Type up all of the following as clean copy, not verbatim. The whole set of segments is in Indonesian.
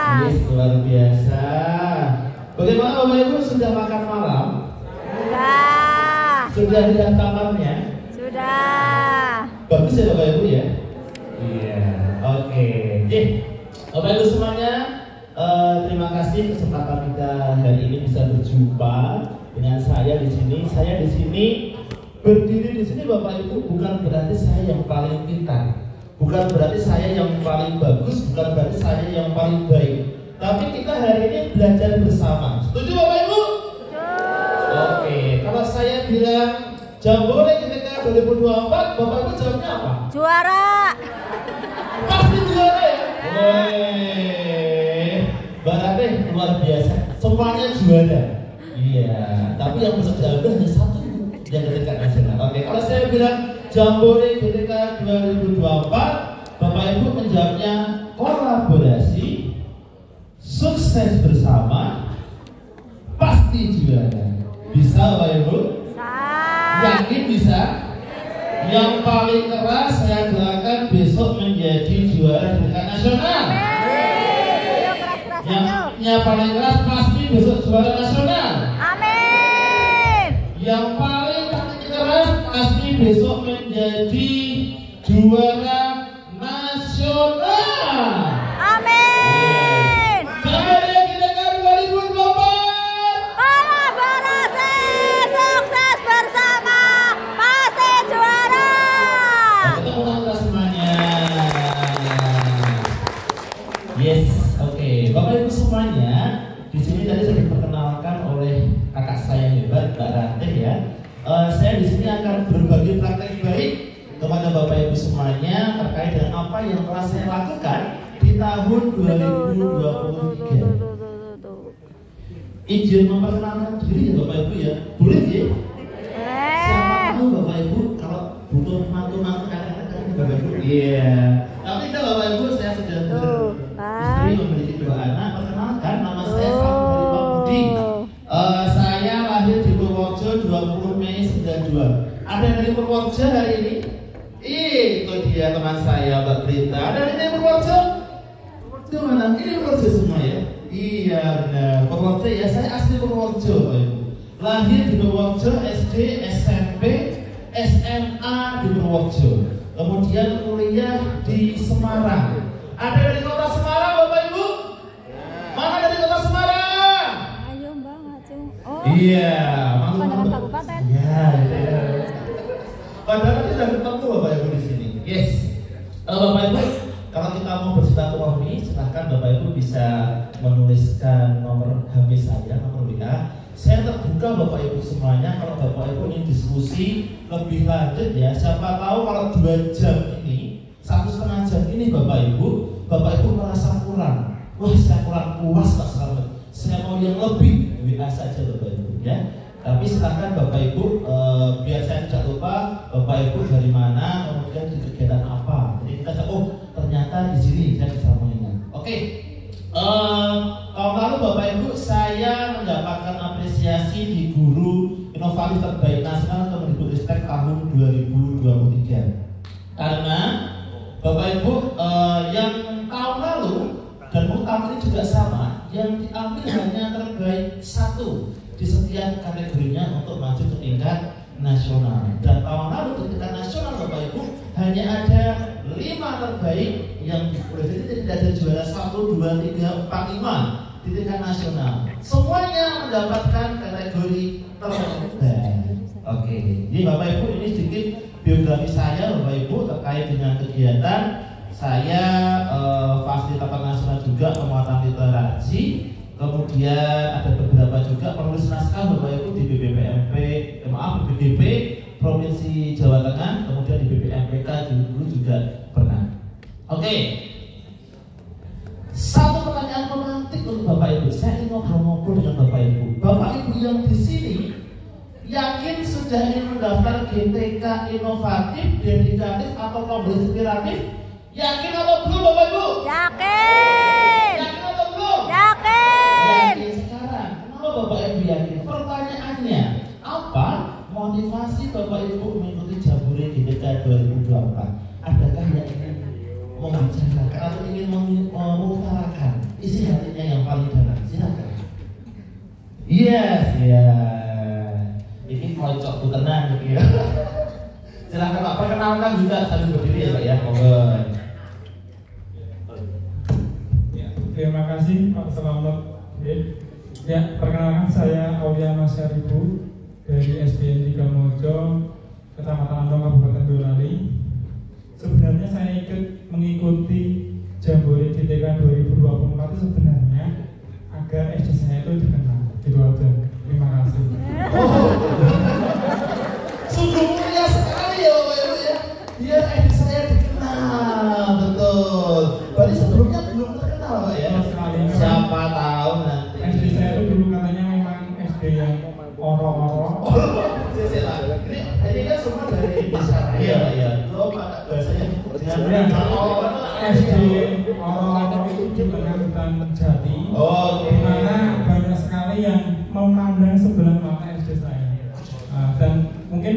Yes, luar biasa. Bagaimana Bapak Ibu, sudah makan malam? Sudah. Sudah lihat kamarnya? Sudah. Bagus ya Bapak Ibu ya? Iya, oke. Bapak Ibu semuanya, terima kasih kesempatan kita hari ini bisa berjumpa dengan saya di sini. Saya di sini berdiri di sini Bapak Ibu bukan berarti saya yang paling pintar, bukan berarti saya yang paling bagus, bukan berarti saya yang paling baik. Tapi kita hari ini belajar bersama. Setuju Bapak Ibu? Oke, kalau saya bilang Jambore GTK 2024, Bapak Ibu jawabnya apa? Juara. Pasti juara ya? Berarti luar biasa, semuanya juara. Iya, tapi yang bisa jawab hanya satu, yang GTK nasional. Oke, kalau saya bilang Jambore GTK 2024, Bapak Ibu menjawabnya kolaborasi, sukses bersama, pasti juara. Bisa Bapak Ibu? Yakin bisa? Yang paling keras saya doakan besok menjadi juara di tingkat nasional. Yang paling keras pasti besok juara nasional. Amin. Yang paling keras pasti besok menjadi juara nasional. Amin. Jambore GTK 2024. Kolaborasi, sukses bersama, pasti juara. Ketemu kita semuanya. Yes, oke. Bapak Ibu semuanya, di sini tadi saya diperkenalkan oleh kakak saya yang hebat, Mbak Ratih ya. Saya di sini akan berbagi praktek baik kepada Bapak Ibu semuanya terkait dengan apa yang telah saya lakukan di tahun 2023. Izin memperkenalkan diri ya Bapak Ibu ya, boleh ya? Siapa tahu Bapak Ibu kalau butuh mantu-mantu kadang-kadang Bapak Ibu. Iya. Tapi tidak Bapak Ibu, saya sudah beristri memiliki 2 anak. Perkenalkan, nama saya Samuel Budi. Saya lahir di Purworejo 20 Mei 92. Ada yang dari Purworejo hari ini? Itu dia teman saya Mbak Brita. Ada yang dari Purworejo? Itu mana? Ini Purworejo semua ya? Iya benar, Purworejo ya. Saya asli Purworejo Bapak Ibu. Lahir di Purworejo, SD, SMP, SMA di Purworejo. Kemudian kuliah di Semarang. Ada dari kota Semarang Bapak Ibu? Mana dari kota Semarang? Ayo Mbak, Acung. Oh. Iya, Pandangan kabupaten. Iya. Padahal kita sudah ketemu Bapak Ibu di sini. Yes. Bapak Ibu, kalau kita mau bersilaturahmi, silahkan Bapak Ibu bisa menuliskan nomor HP saya, nomor WA. Saya terbuka Bapak Ibu semuanya. Kalau Bapak Ibu ingin diskusi lebih lanjut ya, siapa tahu kalau 2 jam ini, 1,5 jam ini Bapak Ibu merasa kurang. Wah, saya kurang puas Pak Selamat. Saya mau yang lebih, WA saja Bapak Ibu ya. Tapi silakan Bapak Ibu, biar saya tidak lupa Bapak Ibu dari mana, kemudian di kegiatan apa. Jadi kita ternyata di sini saya bisa mengingat. Oke. Tahun lalu Bapak Ibu saya mendapatkan apresiasi di Guru Inovatif Terbaik Nasional Kemendikbudristek tahun 2023. Karena Bapak Ibu yang tahun lalu dan tahun ini juga sama, yang diambil hanya terbaik 1 di setiap kategorinya untuk maju ke tingkat nasional. Dan tahun lalu di tingkat nasional Bapak Ibu hanya ada 5 terbaik yang jadi tidak ada juara 1, 2, 3, 4, 5 di tingkat nasional. Semuanya mendapatkan kategori terbaik. Oke, jadi Bapak Ibu ini sedikit biografi saya Bapak Ibu terkait dengan kegiatan saya fasilitator nasional juga penguatan literasi. Kemudian ada beberapa juga penulis naskah Bapak Ibu di BPDP Provinsi Jawa Tengah, kemudian di BPMPK dulu juga pernah. Oke. Satu pertanyaan pemantik untuk Bapak Ibu. Saya ingin ngobrol-ngobrol dengan Bapak Ibu. Bapak Ibu yang di sini yakin sudah ingin mendaftar GTK inovatif, dedikatif atau kompleks inspiratif? Yakin atau belum Bapak Ibu? Yakin. Yakin atau belum? Yakin. Yakin sekarang. Kenapa Bapak Ibu yakin? Pertanyaannya, apa motivasi Bapak Ibu mengikuti Jambore GTK 2024? Adakah yang ingin membicarakan atau ingin mengutarakan isi hati perkenalkan juga sambil berdiri ya Pak ya. Monggo. Terima kasih Pak Selamat. Ya, perkenalkan saya Aulia Masyaribu dari SDN 3 Mojo, Kecamatan Andong, Kabupaten Boyolali. Sebenarnya saya ikut mengikuti Jambore GTK 2024 sebenarnya agar SD saya itu dikenal. Gitu aja. Terima kasih. Sungguh mulia sekali ya Bapak Ibu ya. Biar SD saya dikenal, betul. Berarti sebelumnya belum terkenal Pak ya. Siapa tahu nanti. SD saya itu dulu katanya memang SD yang oro-oro. Ini kan semua dari Indonesia. Iya. Lo bahasanya SD oro-oro itu di tengah hutan jati. Di mana banyak sekali yang memandang sebelah mata SD saya. Dan mungkin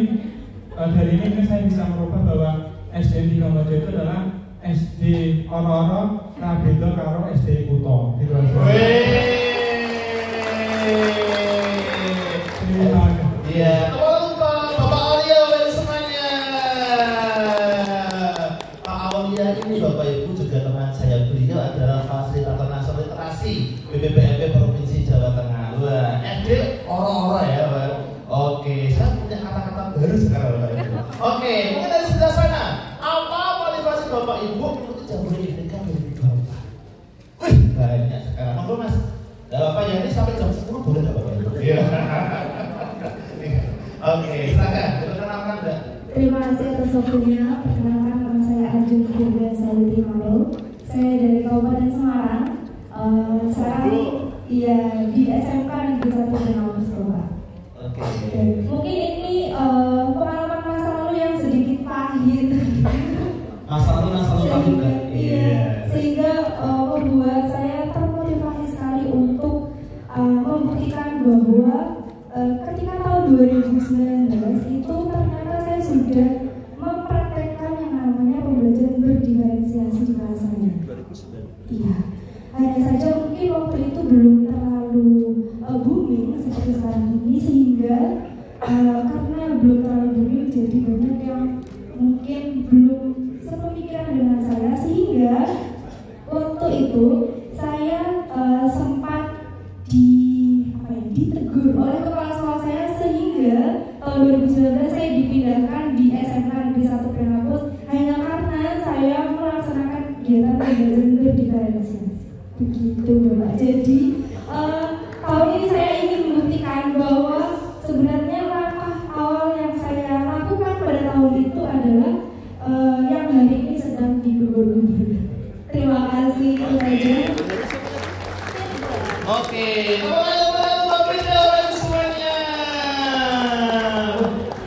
dari ini mungkin saya bisa merubah bahwa SD 3 Mojo itu adalah SD oro-oro Rabito karo SD Kuto. Gitu aja. Iya. Bapak Aulia semuanya. Pak Aulia ini Bapak Ibu juga teman saya. Beliau adalah fasilitator nasional literasi BPPMP Provinsi Jawa Tengah. Wah, SD oro-oro ya Pak. Oke, saya punya kata-kata baru sekarang Bapak Ibu. Oke, mungkin dari sebelah sana. Apa motivasi Bapak Ibu mengikuti Jambore GTK 2024? Wih, banyak sekarang. Monggo Mas. Bapak ya ini sampai jam 10 boleh nggak Bapak Ibu? Iya. Oke, silakan. Perkenalkan Mbak. Terima kasih atas waktunya. Perkenalkan nama saya Ajeng Firda Saliti Maro. Saya dari Kabupaten Semarang. Sekarang iya di SMK Negeri 1 Benaus Bapak. Oke. Mungkin ini pengalaman masa lalu yang sedikit pahit. Masa lalu pahit Mbak. Iya. Sehingga membuat saya termotivasi sekali untuk membuktikan bahwa ketika tahun 2019 itu ternyata saya sudah mempraktekkan yang namanya pembelajaran berdiferensiasi di kelas saya. Iya. Hanya saja mungkin waktu itu belum terlalu booming seperti sekarang ini, sehingga karena belum terlalu booming jadi banyak yang mungkin belum sepemikiran dengan saya, sehingga waktu itu saya sempat ditegur oleh kepala sekolah saya, sehingga tahun 2019 saya dipindahkan di SMK Negeri 1 Benaus hanya karena saya melaksanakan kegiatan pembelajaran berdiferensiasi. Begitu Bapak. Jadi tahun ini saya ingin membuktikan bahwa sebenarnya langkah awal yang saya lakukan pada tahun itu adalah yang hari ini sedang digelar. Terima kasih saja. Oke. Semuanya.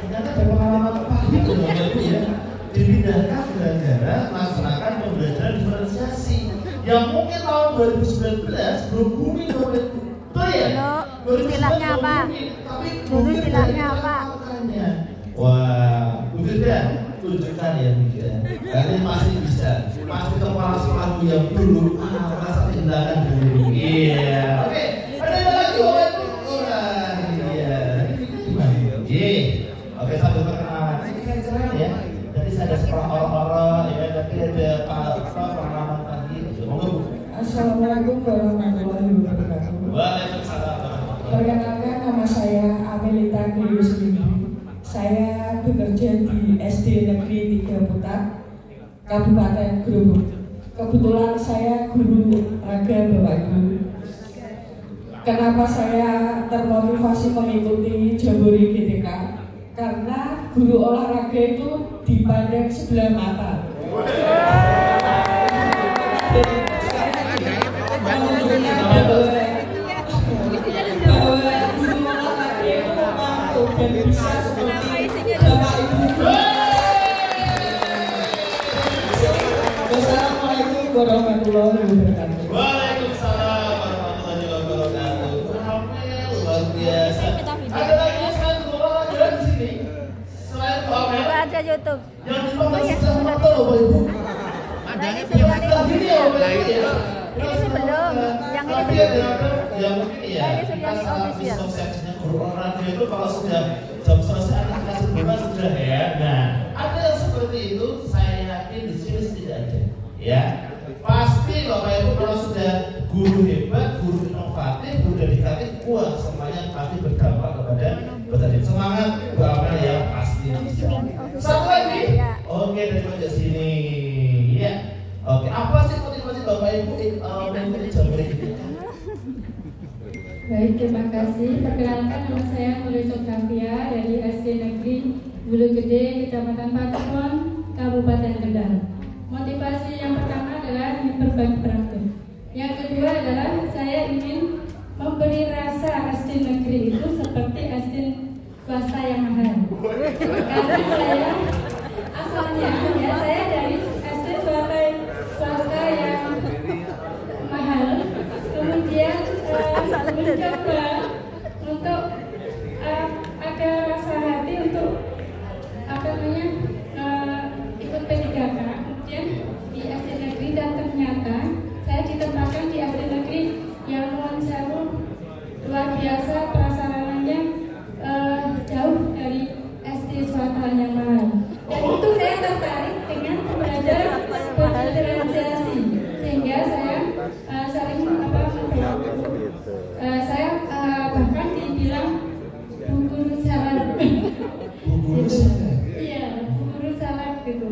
Ternyata ada pengalaman pahit loh Bapak Ibu ya. Dipindahkan gara-gara melaksanakan pembelajaran diferensiasi yang mungkin tahun 2019 belum booming Bapak Ibu. Betul ya? Istilahnya apa? Dulu istilahnya apa? Wah, udah tunjukkan ya Mika. Kalian masih bisa. Pasti kepala sekolah yang dulu merasa kehilangan dulu. Iya. Oke. Ada yang lagi Bapak Ibu? Iya. Iya. Oke, sambil perkenalan. Ini kan keren ya. Tadi saya ada sekolah orang-orang ya, tapi ada pengalaman tadi. Monggo Bu. Assalamualaikum warahmatullahi wabarakatuh. Waalaikumsalam. Perkenalkan, nama saya Amelita Krius Windy. Saya bekerja di SD Negeri 3 Putat, Kabupaten Grogol. Kebetulan saya guru raga Bapak Ibu. Kenapa saya termotivasi mengikuti Jambore GTK? Karena guru olahraga itu dipandang sebelah mata. Dan bisa seperti Bapak Ibu. Wassalamualaikum warahmatullahi wabarakatuh. Waalaikumsalam warahmatullahi wabarakatuh. Luar biasa. Ada lagi selain olahraga di sini? Selain olahraga Ada YouTube. yang dipakai sudah foto loh Bapak Ibu. Ini sih belum. Yang ini belum. Ya mungkin ya. Ini sudah di official. Konsepnya guru olahraga itu kalau sudah jam selesai anak kelas 12 sudah ya. Nah, ada yang seperti seperti itu, saya yakin di sini tidak ada. Ya, pasti Bapak Ibu kalau sudah guru hebat, guru inovatif, guru dedikatif, wah semuanya pasti berdampak kepada petani. Semangat, doakan ya pasti bisa. Satu lagi, oke dari pojok sini, ya. Oke, apa sih motivasi Bapak Ibu mengikuti Jamboree GTK? Baik, terima kasih. Perkenalkan nama saya Nurul Sofia dari SD Negeri Bulu Gede, Kecamatan Patimon, Kabupaten Kendal. Motivasi yang pertama adalah ingin berbagi praktek. Yang kedua adalah saya ingin memberi rasa SD negeri itu seperti SD swasta yang mahal. Karena saya asalnya ya saya dari SD swasta yang mahal, kemudian mencoba untuk ada rasa hati untuk ikut P3K, kemudian di SD negeri, dan ternyata saya ditempatkan di SD negeri yang nuwun sewu luar biasa, prasarananya jauh dari SD swasta yang mahal. Dan itu saya tertarik dengan belajar berdiferensiasi, sehingga saya sering saya bahkan dibilang bu guru salad. Iya, bu guru salad gitu.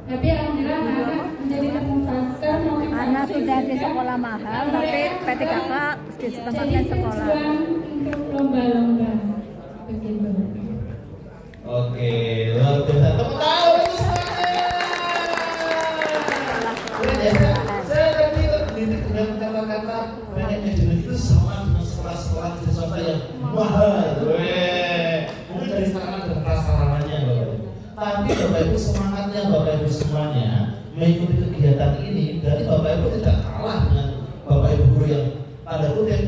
Tapi alhamdulillah anak menjadi faktor motivasi. Anak sudah di sekolah mahal, tapi P3K ditempatkan sekolah. Untuk lomba-lomba begitu. Oke, luar biasa. Tepuk tangan untuk semuanya. Saya tadi terdidik dengan kata-kata pengennya jadi itu sama dengan sekolah-sekolah di swasta yang mahal. Mungkin dari sarana dan prasarananya, Bapak Ibu. Tapi Bapak Ibu semangatnya, Bapak Ibu semuanya mengikuti kegiatan ini, dari Bapak Ibu tidak kalah dengan Bapak Ibu guru yang tanda kutip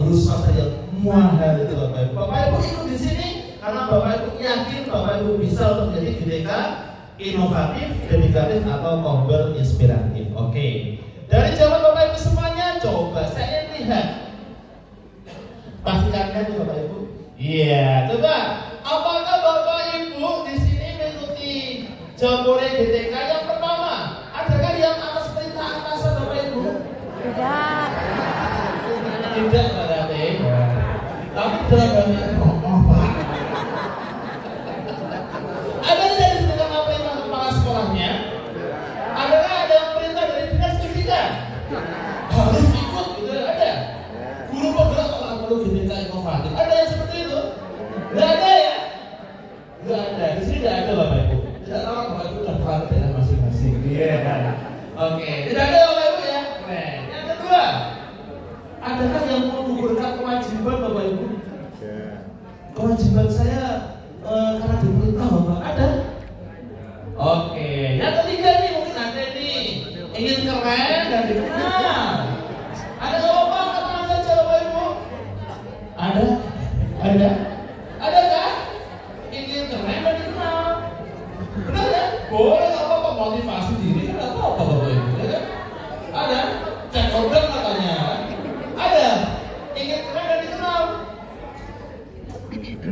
guru swasta yang mahal itu, Bapak Ibu. Bapak Ibu ikut di sini karena Bapak Ibu yakin Bapak Ibu bisa untuk menjadi GTK inovatif, dedikatif atau kombel inspiratif. Oke. Dari jawaban Bapak Ibu semuanya, coba saya lihat. Pastikan kan Bapak Ibu? Iya, coba. Apakah Bapak Ibu di sini mengikuti Jamboree GTK yang pertama? Adakah yang atas perintah atasan Bapak Ibu? Tidak. Tidak, Pak Date. Tapi terangnya Pak. Ada tidak disebutkan apa perintah kepala sekolahnya? Adakah ada yang perintah dari dinas pendidikan? Harus ikut, gitu ada. Guru penggerak kalau perlu GTK inovatif. Ada yang seperti itu? Tidak ada ya? Tidak ada. Di sini tidak ada Bapak Ibu. Tidak tahu Bapak Ibu sudah paham daerah masing-masing. Iya. Oke. Tidak ada Bapak Ibu ya. Keren. Yang kedua, adakah yang menggugurkan kewajiban Bapak Ibu? Kewajiban saya karena diperintah Bapak ada. Oke. Yang ketiga nih mungkin ada nih ingin keren dan dikenal. Ada jawaban katakan saja Bapak Ibu. Ada. Ada. Adakah ingin keren dan dikenal? Benar ya? Boleh apa-apa motivasi diri kan apa-apa Bapak Ibu ya kan? Ada. Cek order katanya. Ada. Ingin keren dan dikenal.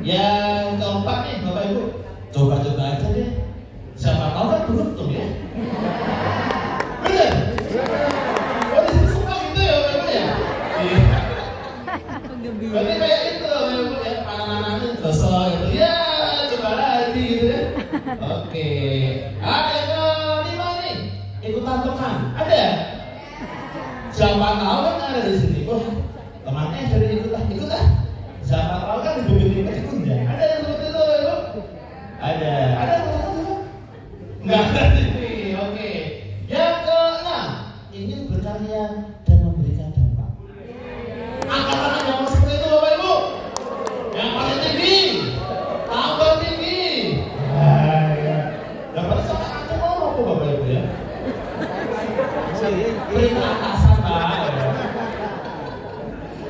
Yang keempat nih Bapak Ibu, coba-coba aja deh. Siapa tahu kan beruntung ya. Bener? Oh disini suka gitu ya Bapak Ibu ya? Iya. Berarti kayak itu Bapak Ibu ya, anak-anaknya gosok gitu. Ya coba lagi gitu ya. Oke. Yang kelima nih, ikutan teman. Ada? Siapa tahu kan ada di sini. Wah temannya dari ikutan. Siapa tahu kan di BBM ikutnya. Ada yang seperti itu Ibu? Ada yang seperti itu? Enggak ada ini. Oke. Yang keenam, ingin berkarya dan memberikan dampak. Angkat tangan yang seperti itu Bapak Ibu. Yang paling tinggi, tambah tinggi. Ya. Dapat sama angkat mau apa Bapak Ibu ya? Perintah atasan Pak.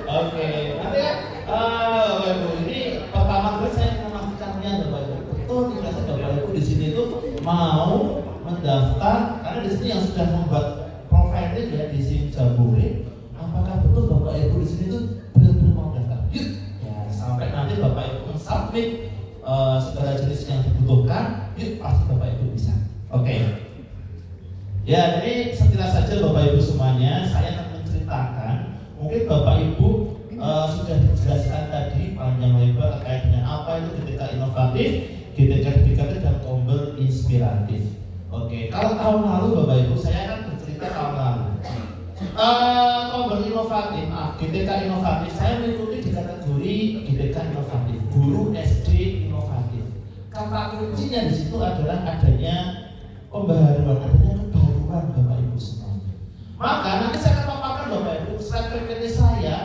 Oke. Nanti ya. Bapak Ibu, ini pertama kali saya memastikannya Bapak Ibu. Betul tidak sih Bapak Ibu di sini itu mau mendaftar karena di sini yang sudah membuat profilnya ya di sini Jamboree. Apakah betul Bapak Ibu di sini itu benar-benar mau daftar? Yuk, ya sampai nanti Bapak Ibu submit segala jenis yang dibutuhkan, yuk pasti Bapak Ibu bisa. ini sekilas saja Bapak Ibu semuanya. Saya akan menceritakan, mungkin Bapak Ibu sudah dijelaskan tadi panjang lebar terkait dengan apa itu GTK inovatif, GTK dedikatif dan tombol inspiratif. Oke, kalau tahun lalu Bapak Ibu saya akan bercerita tahun lalu. Tombol inovatif, GTK inovatif, saya mengikuti di kategori GTK inovatif, guru SD inovatif. Kata kuncinya di situ adalah adanya pembaharuan, adanya kebaruan Bapak Ibu semuanya. Maka nanti saya akan paparkan Bapak Ibu slide saya,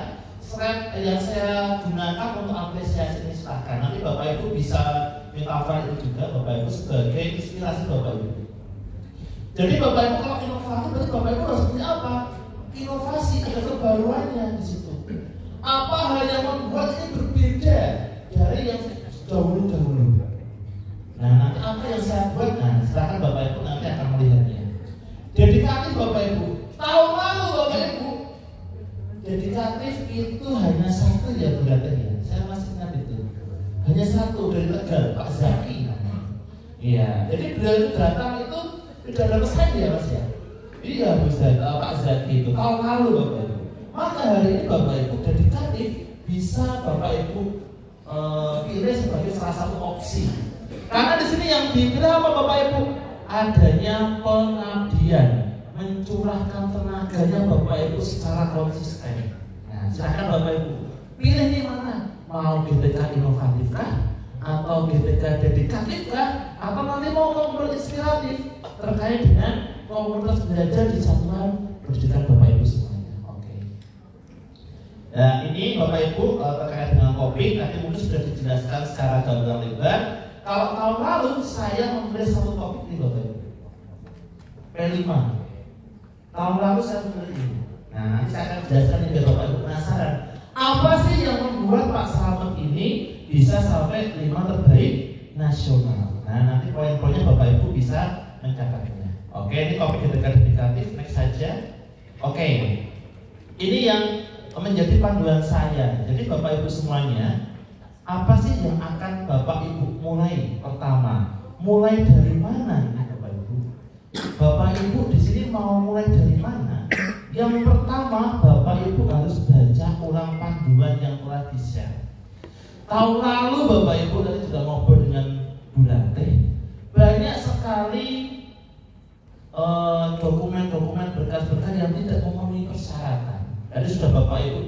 slide yang saya gunakan untuk apresiasi ini silahkan. Nanti Bapak Ibu bisa minta file itu juga Bapak Ibu sebagai inspirasi Bapak Ibu. Jadi Bapak Ibu kalau inovatif berarti Bapak Ibu harus punya apa? Inovasi, ada kebaruannya di situ. Apa hal yang membuat ini berbeda dari yang dahulu-dahulu? Nah, nanti apa yang saya buat? Nah, silakan Bapak Ibu nanti akan melihatnya. Dedikatif Bapak Ibu. Tahun lalu Bapak Ibu, dedikatif itu hanya satu ya berarti. Saya masih ingat itu. Hanya satu dari Tegal, Pak Zaki. Iya. Jadi beliau itu datang itu tidak ada pesan ya Mas ya. Iya Pak Zaki itu tahun lalu Bapak Ibu. Maka hari ini Bapak Ibu dedikatif bisa Bapak Ibu pilih sebagai salah satu opsi. Karena di sini yang dipilih apa Bapak Ibu? Adanya pengabdian, mencurahkan tenaganya Bapak Ibu secara konsisten. Nah, silakan Bapak Ibu pilih nih mana? Mau GTK inovatif kah? Atau GTK dedikatif kah? Atau nanti mau tombol inspiratif terkait dengan komunitas belajar di satuan pendidikan Bapak Ibu semuanya. Oke. Nah, ini Bapak Ibu terkait dengan COVID nanti mungkin sudah dijelaskan secara gamblang lebar. Kalau tahun lalu saya memilih satu topik ini Bapak Ibu, P5. Tahun lalu saya memilih ini. Nah, nanti saya akan jelaskan ini biar Bapak Ibu penasaran. Apa sih yang membuat Pak Slamet ini bisa sampai 5 terbaik nasional? Nah, nanti poin-poinnya Bapak Ibu bisa mencatatnya. Oke, ini topik dedikatif, next saja. Oke, ini yang menjadi panduan saya. Jadi Bapak Ibu semuanya, apa sih yang akan Bapak Ibu mulai? Pertama, mulai dari mana ini Bapak Ibu? Bapak Ibu di sini mau mulai dari mana? Yang pertama, Bapak Ibu harus baca ulang panduan yang telah di-share. Tahun lalu Bapak Ibu tadi sudah ngobrol dengan Bu Ratih. Banyak sekali dokumen-dokumen berkas-berkas yang tidak memenuhi persyaratan. Jadi sudah Bapak Ibu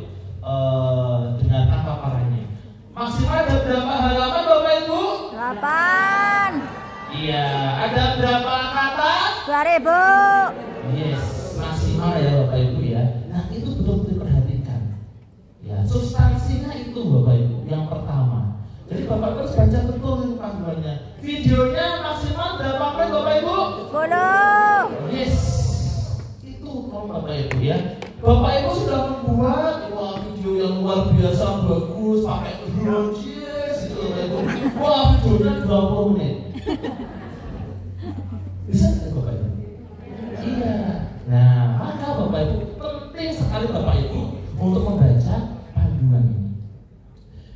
dengarkan paparannya. Maksimal ada berapa halaman Bapak Ibu? 8. Iya, ada berapa kata? 2000. Yes, maksimal ya Bapak Ibu ya. Nah itu betul-betul diperhatikan. Ya, substansinya itu Bapak Ibu yang pertama. Jadi Bapak Ibu harus baca betul ini panduannya. Videonya maksimal berapa menit Bapak Ibu? 10. Yes, itu kalau Bapak Ibu ya. Bapak Ibu sudah membuat video yang luar biasa bagus pakai drone, yes, itu Bapak Ibu. Wah, videonya 20 menit. Bisa nggak Bapak Ibu? Iya. Nah, maka Bapak Ibu penting sekali Bapak Ibu untuk membaca panduan ini.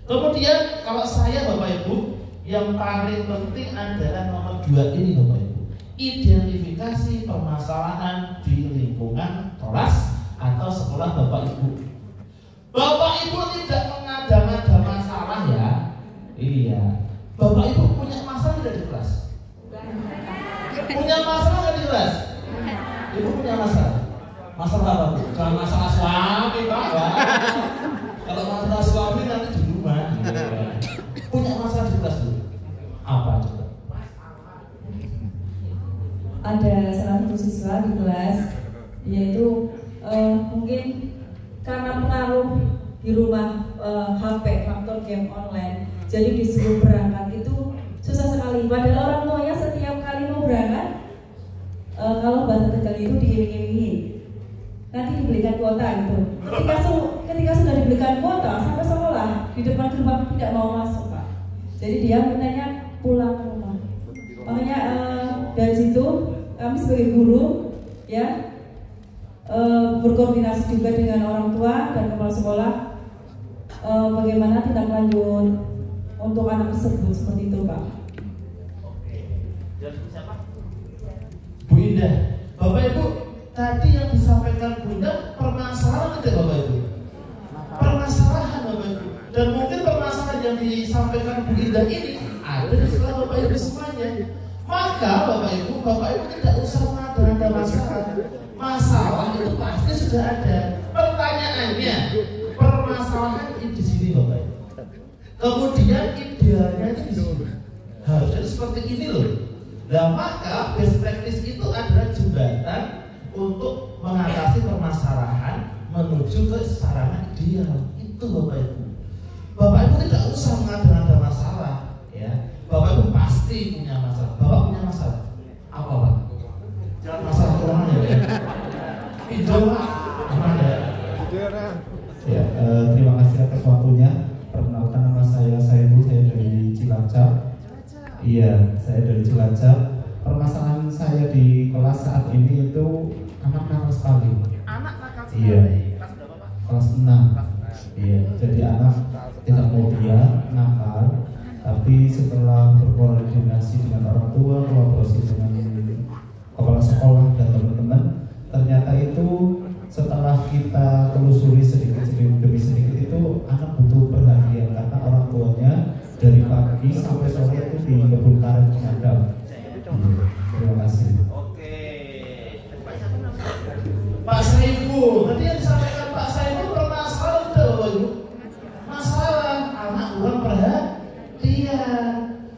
Kemudian kalau saya Bapak Ibu yang paling penting adalah nomor 2 ini Bapak Ibu. Identifikasi permasalahan di lingkungan kelas atau sekolah Bapak Ibu. Bapak Ibu tidak mengada-ngada masalah ya. Iya. Bapak Ibu punya masalah tidak di kelas? Punya masalah nggak di kelas? Ibu punya masalah? Masalah apa Bu? Jangan masalah suami Pak. Kalau masalah suami nanti di rumah. Punya masalah di kelas dulu. Apa coba? Ada salah satu siswa di kelas, yaitu mungkin karena pengaruh di rumah HP, faktor game online, jadi disuruh berangkat itu susah sekali. Padahal orang tuanya setiap kali mau berangkat, kalau bahasa Tegal itu diiring-iringi, nanti dibelikan kuota gitu. Ketika sudah dibelikan kuota sampai sekolah di depan gerbang tidak mau masuk Pak. Jadi dia mintanya pulang ke rumah. Makanya dari situ kami sebagai guru ya berkoordinasi juga dengan orang tua dan kepala sekolah bagaimana tindak lanjut untuk anak tersebut seperti itu Pak. Oke. Jadi siapa? Bu Indah. Bapak Ibu tadi yang disampaikan Bunda permasalahan tidak Bapak Ibu? Permasalahan Bapak Ibu. Dan mungkin permasalahan yang disampaikan Bu Indah ini ada di sekolah Bapak Ibu semuanya. Maka Bapak Ibu tidak usah mengada-ngada masalah. Masalah itu pasti sudah ada. Pertanyaannya, permasalahan di sini Bapak Ibu. Kemudian idealnya itu di sini. Harusnya seperti ini loh. Nah maka best practice itu adalah jembatan untuk mengatasi permasalahan menuju ke sarana ideal. Itu Bapak Ibu. Bapak Ibu tidak usah mengada-ngada masalah, ya. Bapak Ibu pasti punya masalah. Bapak punya masalah. Apa Pak? Jangan masalah keuangan ya. Pinjol Pak. Gimana? Ya, terima kasih atas waktunya. Perkenalkan nama saya Saiful, saya dari Cilacap. Iya, saya dari Cilacap. Permasalahan saya di kelas saat ini itu anak nakal sekali. Anak nakal sekali. Iya. Kelas berapa Pak? Kelas 6. Iya, jadi anak tidak mau dia nakal, tapi setelah berkoordinasi dengan orang tua, kolaborasi dengan kepala sekolah dan teman-teman, ternyata itu setelah kita telusuri sedikit demi sedikit itu anak butuh perhatian karena orang tuanya dari pagi sampai sore itu di kebun karet mengadam. Terima kasih. Oke. Pak Saiful, tadi yang disampaikan Pak Saiful permasalahan udah Bapak Ibu. Masalah anak kurang perhatian.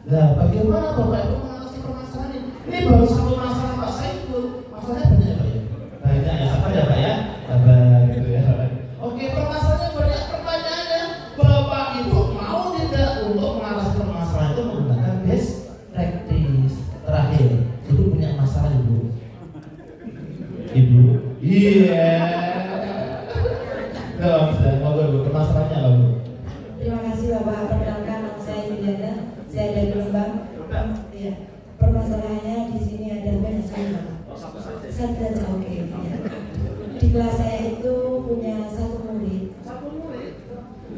Nah, bagaimana Bapak Ibu mengatasi permasalahan ini? Ini baru satu masalah Pak Saiful. Masalahnya banyak Pak ya? Banyak ya, apa ya Pak ya? Apa gitu ya. Oke, permasalahannya banyak. Pertanyaannya, Bapak Ibu mau tidak untuk mengatasi permasalahan itu menggunakan best practice? Terakhir, Ibu punya masalah Ibu? Ibu? Iya. Nggak bisa, mau Ibu, permasalahannya apa Bu? Terima kasih Bapak. Perkenalkan nama saya Yuliana, saya dari Lembang. Ya, permasalahannya di sini ada banyak sekali Bapak. Satu saja oke. Ya. Di kelas saya itu punya satu murid. Satu murid?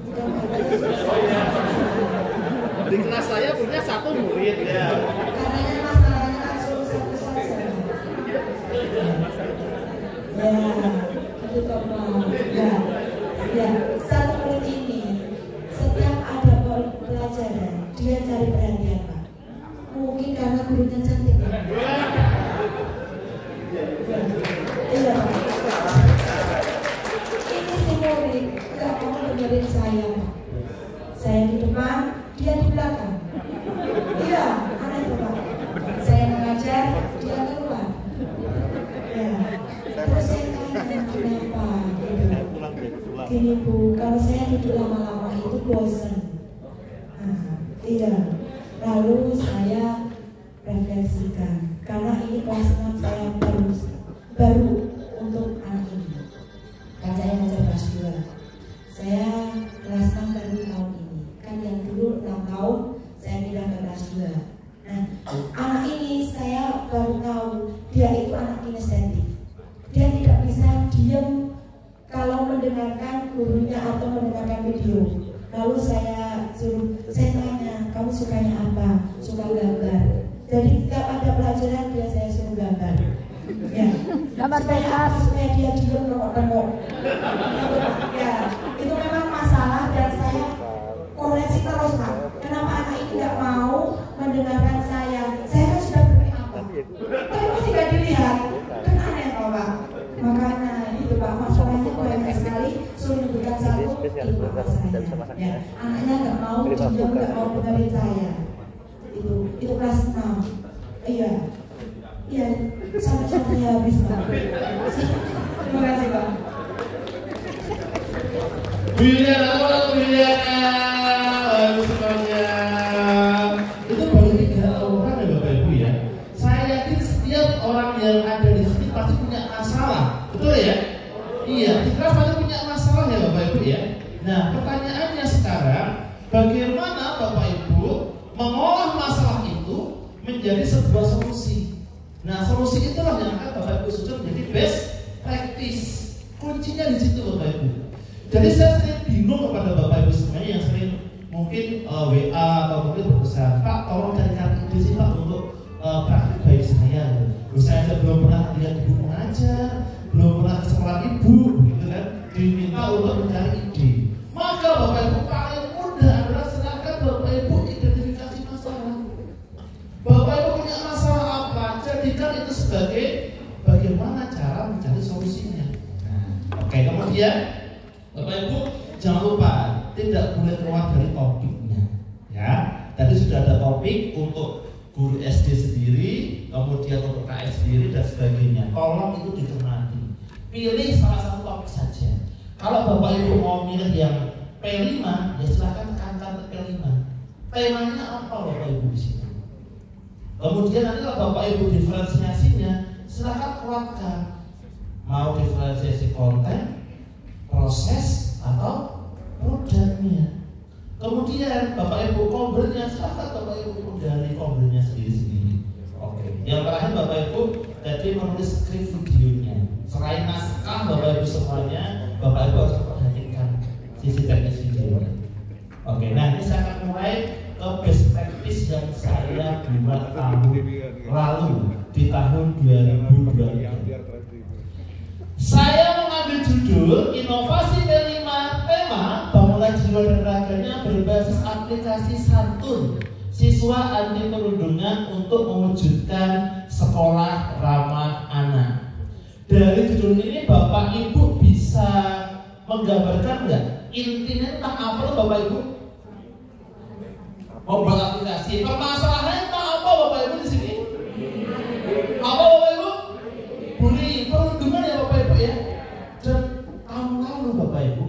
Dan katanya Di kelas saya punya satu murid ya. katanya masalahnya langsung satu saja. Ya, itu Bapak. Ya, satu murid ini setiap ada pelajaran dia cari perhatian Pak. Mungkin karena gurunya cantik Pak. Iya Pak. Ini si murid nggak mau dengerin saya Pak. Saya di depan, dia di belakang. Iya, aneh tuh Pak. Saya mengajar, dia keluar. Ya, terus saya tanya kenapa? Gini Bu, kalau saya duduk lama-lama itu bosan. Iya. Lalu saya refleksikan karena ini kelas 6 saya baru untuk anak ini. Kan saya ngajar kelas 2. Saya kelas 6 baru tahun ini. Kan yang dulu 6 tahun saya pindah ke kelas 2. Nah, anak ini saya baru tahu dia itu anak kinestetik. Dia tidak bisa diam kalau mendengarkan gurunya atau mendengarkan video. Lalu saya tanya, kamu sukanya apa? Suka gambar. Jadi setiap ada pelajaran dia saya suruh gambar. Ya. Gambar supaya dia diam tengok-tengok. Ya, itu memang masalah dan saya koreksi terus Pak. Kenapa anak ini tidak mau mendengarkan saya? Saya kan sudah beri apa? Tapi masih tidak dilihat. Kan aneh Pak. Makanya itu Pak, masalahnya banyak sekali. Suruh bukan satu itu masalahnya. Ya, anaknya nggak mau diam, nggak mau dengerin saya. Itu kelas 6. Iya, iya, sampai habis Pak. Terima kasih Pak. Biliana, baru semuanya. Itu baru 3 orang ya Bapak Ibu ya. Saya yakin setiap orang yang ada di sini pasti punya masalah, betul ya? Iya, kita pasti punya masalah ya Bapak Ibu ya. Nah, pertanyaannya sekarang, bagaimana Bapak Ibu mengolah masalah itu menjadi sebuah solusi? Nah, solusi itulah yang akan Bapak Ibu susun menjadi best practice. Kuncinya di situ Bapak Ibu. Jadi saya sering bingung kepada Bapak Ibu semuanya yang sering mungkin WA atau mungkin berusaha, Pak tolong carikan ide sih Pak untuk praktik baik saya. Saya aja belum pernah lihat ibu mengajar, belum pernah ke sekolah ibu, gitu kan? Diminta untuk mencari ide. Maka Bapak Ibu paling mudah adalah silakan Bapak Ibu identifikasi masalah. Bapak Ibu punya masalah apa? Jadikan itu sebagai bagaimana cara mencari solusinya. Oke, kemudian Bapak Ibu jangan lupa tidak boleh keluar dari topiknya. Ya, tadi sudah ada topik untuk guru SD sendiri, kemudian untuk KS sendiri dan sebagainya. Tolong itu dicermati. Pilih salah satu topik saja. Kalau Bapak Ibu mau milih yang P5, ya silahkan tekankan P5. Temanya apa Bapak Ibu di situ? Kemudian nanti kalau Bapak Ibu diferensiasinya, silahkan kuatkan. Mau diferensiasi konten, proses, atau produknya. Kemudian Bapak Ibu kombrenya, silahkan Bapak Ibu menggali kombrenya sendiri-sendiri. Oke. Yang terakhir Bapak Ibu jadi menulis skrip videonya. Selain naskah Bapak Ibu semuanya, Bapak Ibu harus memperhatikan sisi teknis videonya. Oke. Nah ini saya akan mulai ke best practice yang saya buat tahun lalu di tahun 2023. Saya mengambil judul Inovasi P5 tema Bangunlah Jiwa dan Raganya berbasis aplikasi Santun Siswa Anti Perundungan untuk mewujudkan sekolah ramah anak. Dari judul ini Bapak Ibu bisa menggambarkan nggak intinya tentang apa Bapak Ibu? Membuat aplikasi. Permasalahannya tentang apa Bapak Ibu di sini? Apa Bapak Ibu? Bullying, perundungan ya Bapak Ibu ya. Dan tahun lalu Bapak Ibu,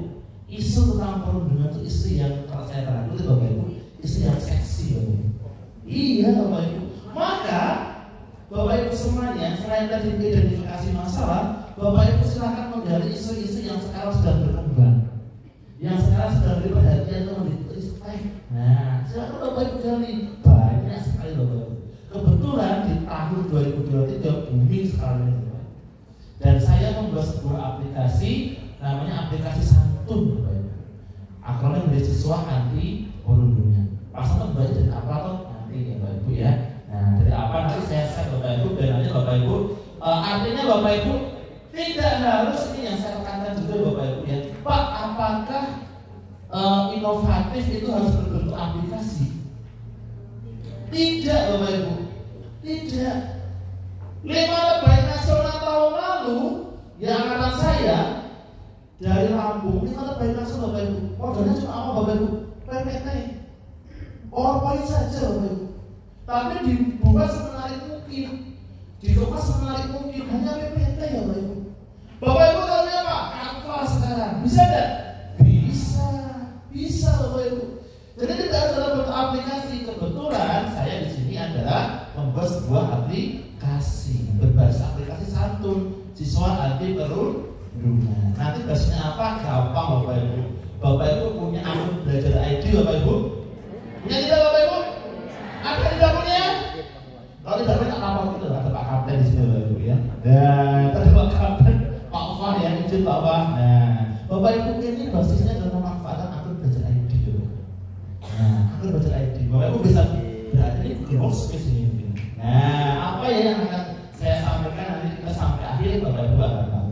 isu tentang perundungan itu isu yang kalau saya terangkan itu Bapak Ibu, isu yang seksi Bapak Ibu. Iya Bapak Ibu. Maka Bapak Ibu semuanya selain tadi identifikasi masalah, Bapak Ibu silakan menggali isu-isu yang sekarang sedang berkembang, yang sekarang sedang diberi perhatian dan respect. Nah, silakan Bapak Ibu gali, banyak sekali Bapak Ibu. Kebetulan di tahun 2023 booming sekali ini. Dan saya membuat sebuah aplikasi namanya aplikasi Santun Bapak Ibu. Akronim dari Siswa Anti Perundungan. Pasangan baik dari apa tuh nanti ya Bapak Ibu ya. Nah dari apa nanti saya share Bapak Ibu dan nanti Bapak Ibu. Artinya Bapak Ibu tidak harus ini yang saya tekankan juga Bapak Ibu ya. Pak, apakah inovatif itu harus berbentuk aplikasi? Tidak Bapak Ibu. Tidak. 5 Lebay Nasional tahun lalu yang angkatan saya dari Lampung, 5 Lebay Nasional Bapak Ibu. Modalnya cuma apa Bapak Ibu? PPT. PowerPoint saja Bapak Ibu. Tapi dibuat semenarik mungkin, dikemas semenarik mungkin, hanya PPT ya Bapak Ibu. Bapak Ibu tahu apa? Canva sekarang bisa tidak? Bisa, bisa Bapak Ibu. Jadi tidak harus dalam bentuk aplikasi. Kebetulan saya di sini adalah membuat sebuah aplikasi berbasis aplikasi Santun Siswa Anti Perundungan. Nanti basisnya apa? Gampang Bapak Ibu. Bapak Ibu punya akun belajar ID Bapak Ibu? Punya tidak Bapak Ibu? Ada tidak punya? Kalau tidak punya tak lapor gitu, ada Pak Kapten di sini Bapak Ibu ya. Nah, ada Pak Kapten, Pak Fah yang izin Pak Fah. Nah, Bapak Ibu ini basisnya adalah memanfaatkan akun belajar ID. Nah, akun belajar ID. Bapak Ibu bisa berada di Google Workspace ini. Nah, apa ya yang akan saya sampaikan nanti kita sampai akhir Bapak Ibu akan tahu.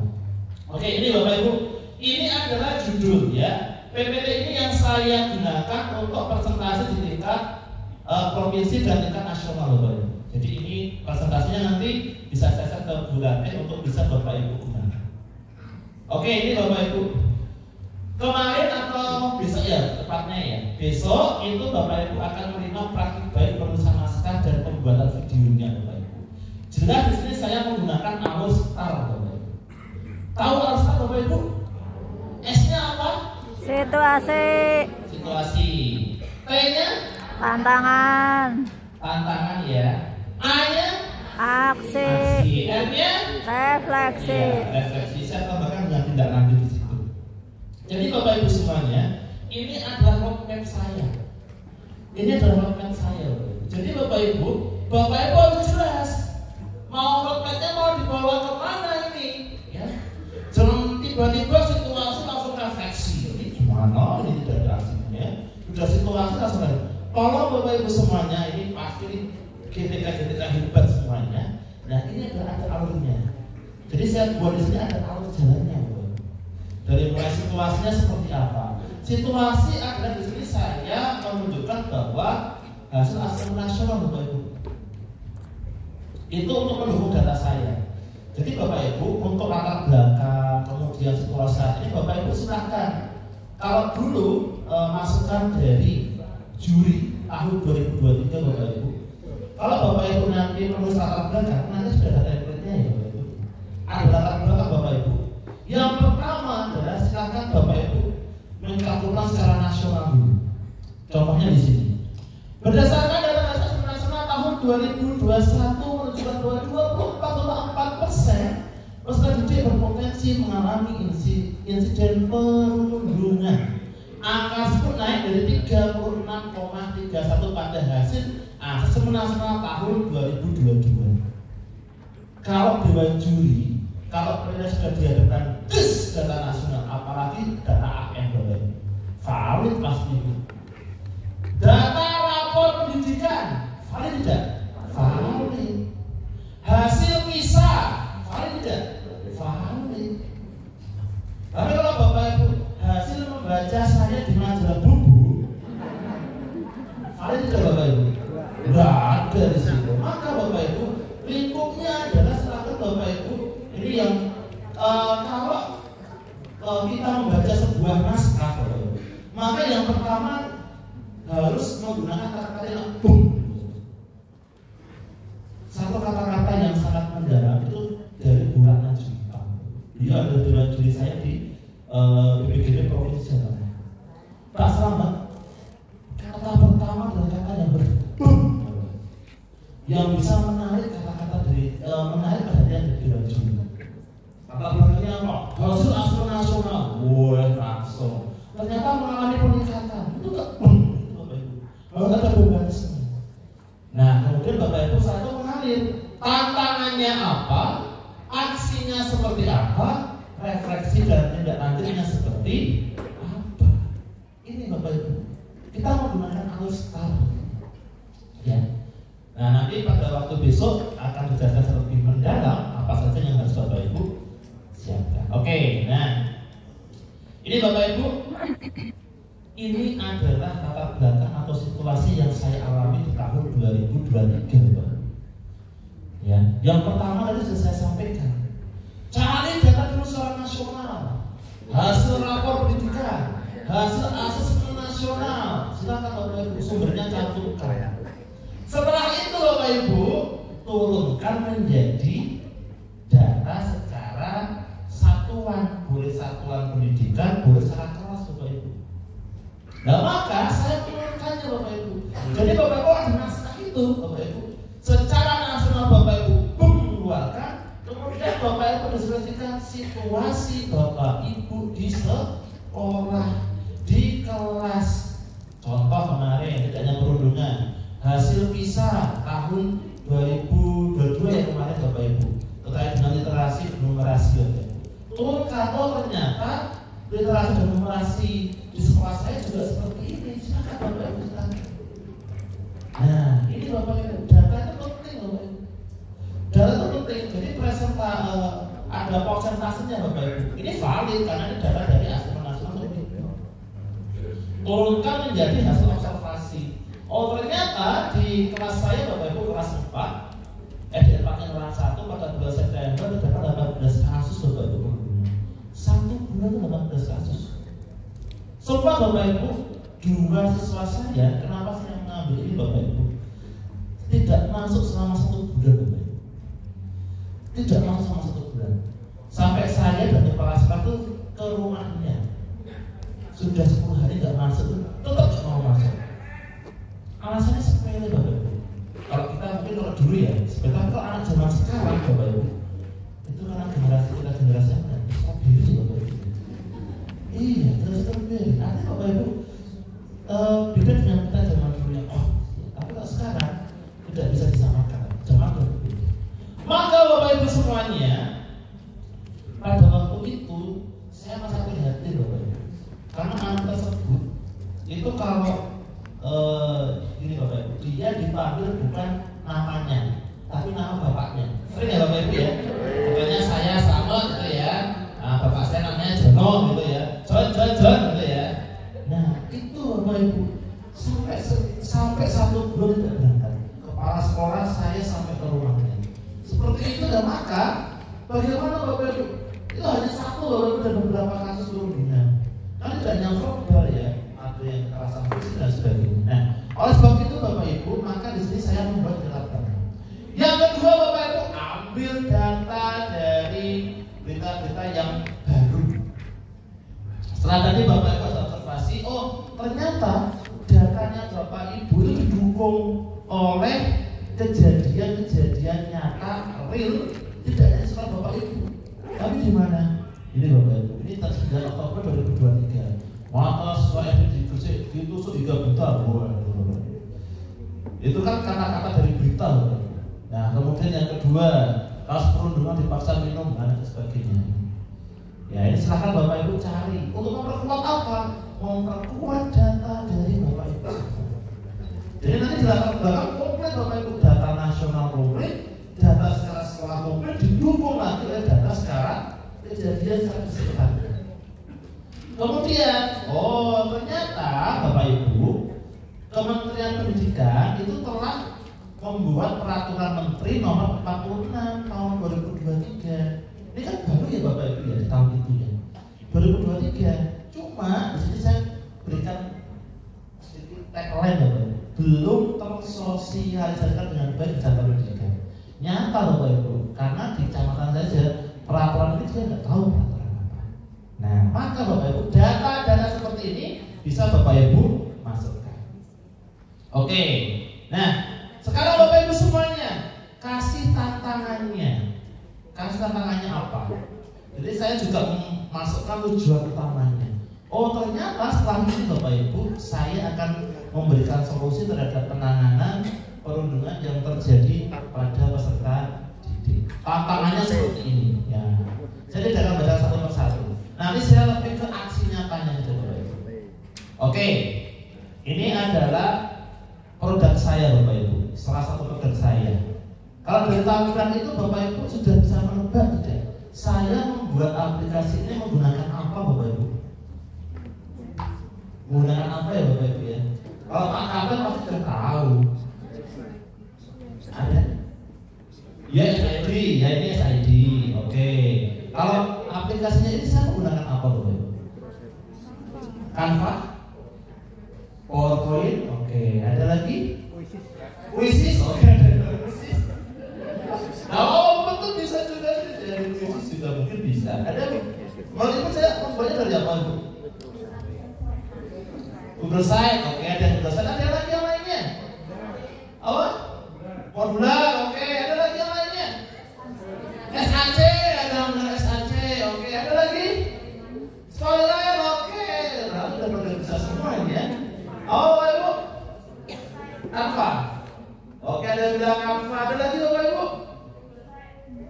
Oke, ini Bapak Ibu, ini adalah judul ya. PPT ini yang saya gunakan untuk presentasi di tingkat provinsi dan tingkat nasional Bapak Ibu. Jadi ini presentasinya nanti bisa saya share ke bulan untuk bisa Bapak Ibu gunakan. Oke, ini Bapak Ibu. Kemarin atau besok ya, tepatnya ya. Besok itu Bapak Ibu akan menerima praktik baik penulisan naskah dan pembuatan videonya Bapak Ibu. Jelas di sini saya menggunakan Alstar Bapak Ibu. Tahu Alstar Bapak Ibu? S-nya apa? Situasi. Situasi. T-nya? Tantangan. Tantangan ya. A-nya? Aksi. R-nya? Refleksi. Ya, refleksi. Saya tambahkan yang tidak lanjut di situ. Jadi Bapak Ibu semuanya, ini adalah roadmap saya. Ini adalah roadmap saya Bapak Ibu. Jadi Bapak Ibu harus jelas mau roadmapnya mau dibawa kemana ini ya. Jangan tiba-tiba situasi langsung refleksi. Ini gimana? Ini tidak ada aksinya. Sudah situasi langsung refleksi. Tolong Bapak Ibu semuanya, ini pasti ketika hebat semuanya. Nah ini adalah ada alurnya. Jadi saya buat di sini ada alur jalannya, dari mulai situasinya seperti apa. Situasi adalah di sini saya menunjukkan bahwa hasil asesmen nasional Bapak Ibu itu untuk mendukung data saya. Jadi Bapak Ibu untuk latar belakang kemudian situasi saat ini Bapak Ibu silahkan. Kalau dulu masukan dari juri tahun 2023 Bapak Ibu. Kalau Bapak Ibu nanti menulis latar belakang, nanti sudah ada template-nya ya Bapak Ibu. Ada latar belakang Bapak Ibu. Yang pertama adalah silakan Bapak Ibu mencakupan secara nasional dulu. Contohnya di sini. Berdasarkan data asesmen nasional tahun 2021 menunjukkan bahwa 24,4% peserta didik berpotensi mengalami insiden perundungan. Angka tersebut naik dari 36,31 pada hasil asesmen nasional tahun 2022. Kalau dewan juri, kalau penilaian sudah dihadapkan data nasional, apalagi data AN valid pasti. Data rapor pendidikan valid tidak? Valid. Hasil PISA valid tidak? Valid. Tapi kalau Bapak Ibu hasil membaca saya di majalah Bubu, valid tidak Bapak Ibu? Tidak ada di situ. Maka Bapak Ibu lingkupnya adalah silakan Bapak Ibu ini yang kalau kita membaca sebuah naskah Bapak Ibu, maka yang pertama harus menggunakan kata-kata yang satu kata-kata yang sangat mendalam itu dari Bu Ratna Juwita. Dia adalah dewan juri saya di BPGD Provinsi Jawa Tengah. Pak Selamat, kata pertama adalah kata yang yang bisa menarik kata-kata dari menarik perhatian dari dewan juri. Kata belakangnya apa? Hasil asesmen nasional, wah langsung. Ternyata mengalami peningkatan. Itu enggak kalau ada bebannya. Nah, kemudian Bapak Ibu saya itu mengalir tantangannya apa, aksinya seperti apa, refleksi dan tindak lanjutnya seperti apa. Ini Bapak Ibu, kita menggunakan alur STAR. Ya. Nah, nanti pada waktu besok akan dijelaskan lebih mendalam apa saja yang harus Bapak Ibu siapkan. Oke, nah ini Bapak Ibu. Ini adalah latar belakang atau situasi yang saya alami di tahun 2023, Pak. Ya, yang pertama tadi sudah saya sampaikan. Cari data dulu secara nasional, hasil rapor pendidikan, hasil asesmen nasional. Silakan Bapak Ibu sumbernya cantumkan. Setelah itu Bapak Ibu turunkan menjadi data secara satuan, boleh satuan pendidikan, boleh secara kelas Bapak Ibu. Nah maka saya turunkannya Bapak Ibu. Jadi Bapak Ibu ada naskah itu Bapak Ibu. Secara nasional Bapak Ibu mengeluarkan. Kemudian Bapak Ibu diskusikan situasi Bapak Ibu di sekolah, di kelas. Contoh kemarin tidak hanya perundungan, hasil PISA tahun 2022 yang kemarin Bapak Ibu terkait dengan literasi dan numerasi Bapak Ibu. Turunkan ternyata literasi dan numerasi di sekolah saya juga seperti ini. Silakan Bapak Ibu silakan. Nah, ini Bapak Ibu, data itu penting Bapak Ibu. Data itu penting. Jadi ada persentasenya Bapak Ibu. Ini valid karena ini data dari asesmen nasional. Turunkan menjadi hasil observasi. Oh ternyata di kelas saya Bapak Ibu kelas 4 SDN Pakenrahan 1 pada bulan September terdapat 18 kasus Bapak Ibu. 1 bulan itu 18 kasus. Sempat Bapak Ibu, 2 siswa saya, kenapa saya mengambil ini Bapak Ibu? Tidak masuk selama 1 bulan Bapak Ibu. Tidak masuk selama 1 bulan. Sampai saya dan kepala sekolah itu ke rumahnya. Sudah 10 hari tidak masuk, tetap tidak mau masuk. Alasannya sepele Bapak Ibu. Kalau kita mungkin kalau dulu ya, sebentar kalau anak zaman sekarang Bapak Ibu, itu karena generasi kita generasi yang tidak bisa diri Bapak Ibu. Iya, terus terpilih. Artinya Bapak Ibu beda dengan kita zaman dulu yang tapi kalau sekarang tidak bisa disamakan. Zaman berbeda. Maka Bapak Ibu semuanya, pada waktu itu saya merasa prihatin Bapak Ibu, karena anak tersebut itu kalau ini Bapak Ibu, dia dipanggil bukan namanya, tapi nama bapaknya. Sering Bagaimana Bapak Ibu? Itu hanya satu Bapak Ibu dan beberapa kasus seluruh dunia. Kan tidak hanya verbal ya, ada yang kekerasan fisik dan sebagainya. Nah, oleh sebab itu Bapak Ibu, maka di sini saya membuat catatan. Yang kedua Bapak Ibu, ambil data dari berita-berita yang baru. Setelah tadi Bapak Ibu observasi, oh ternyata datanya Bapak Ibu itu didukung oleh kejadian-kejadian nyata real, tidak hanya soal Bapak Ibu. Tapi di mana? Ini Bapak Ibu, ini tanggal 9 Oktober 2023. Maka sesuai ditusuk 3 juta. Itu kan kata-kata dari berita. Nah, kemudian yang kedua, kasus perundungan dipaksa minum dan sebagainya. Ya, ini silakan Bapak Ibu cari untuk memperkuat apa? Memperkuat data dari Bapak Ibu. Jadi nanti di belakang komplit Bapak Ibu, data nasional komplit, data secara sekolah komplit, didukung lagi oleh data secara kejadian secara keseluruhan. Kemudian, oh ternyata Bapak Ibu, Kementerian Pendidikan itu telah membuat peraturan Menteri nomor 46 tahun 2023. Ini kan baru ya Bapak Ibu ya, di tahun itu ya, 2023. Cuma di sini saya berikan sedikit tagline Bapak Ibu, belum tersosialisasikan dengan baik di Kecamatan Pendidikan. Nyata Bapak Ibu, karena di kecamatan saja peraturan ini juga nggak tahu peraturan apa. Nah, maka Bapak Ibu, data-data seperti ini bisa Bapak Ibu masukkan. Oke, nah sekarang Bapak Ibu semuanya kasih tantangannya. Kasih tantangannya apa? Jadi saya juga memasukkan tujuan utamanya. Oh ternyata setelah ini Bapak Ibu, saya akan memberikan solusi terhadap penanganan perundungan yang terjadi pada peserta didik. Tantangannya seperti ini ya. Jadi tidak akan baca satu persatu. Nanti saya lebih ke aksi nyatanya gitu Bapak Ibu. Oke, ini adalah produk saya Bapak Ibu, salah satu produk saya. Kalau dari tampilan itu Bapak Ibu sudah bisa menebak tidak? Saya membuat aplikasi ini menggunakan apa Bapak Ibu? Menggunakan apa ya Bapak Ibu ya? Kalau Pak Kapten pasti sudah tahu. Ada? Ya SID, ya ini SID. Oke. Kalau aplikasinya ini saya menggunakan apa Bapak Ibu? Canva? PowerPoint? Oke. Ada lagi? Quizzes? Oke. Oh betul bisa juga dari Quizzes juga mungkin bisa. Ada? Kalau itu saya membuatnya dari apa Ibu? Google Site, oke ada Google Site. Ada lagi yang lainnya? Apa? Formula, oke ada lagi yang lainnya? SAC, ada SAC, oke ada lagi? Storyline, oke. Nah sudah pada bisa semua ini ya. Oh Ibu? Apa? Oke ada yang bilang apa? Ada lagi Bapak Ibu?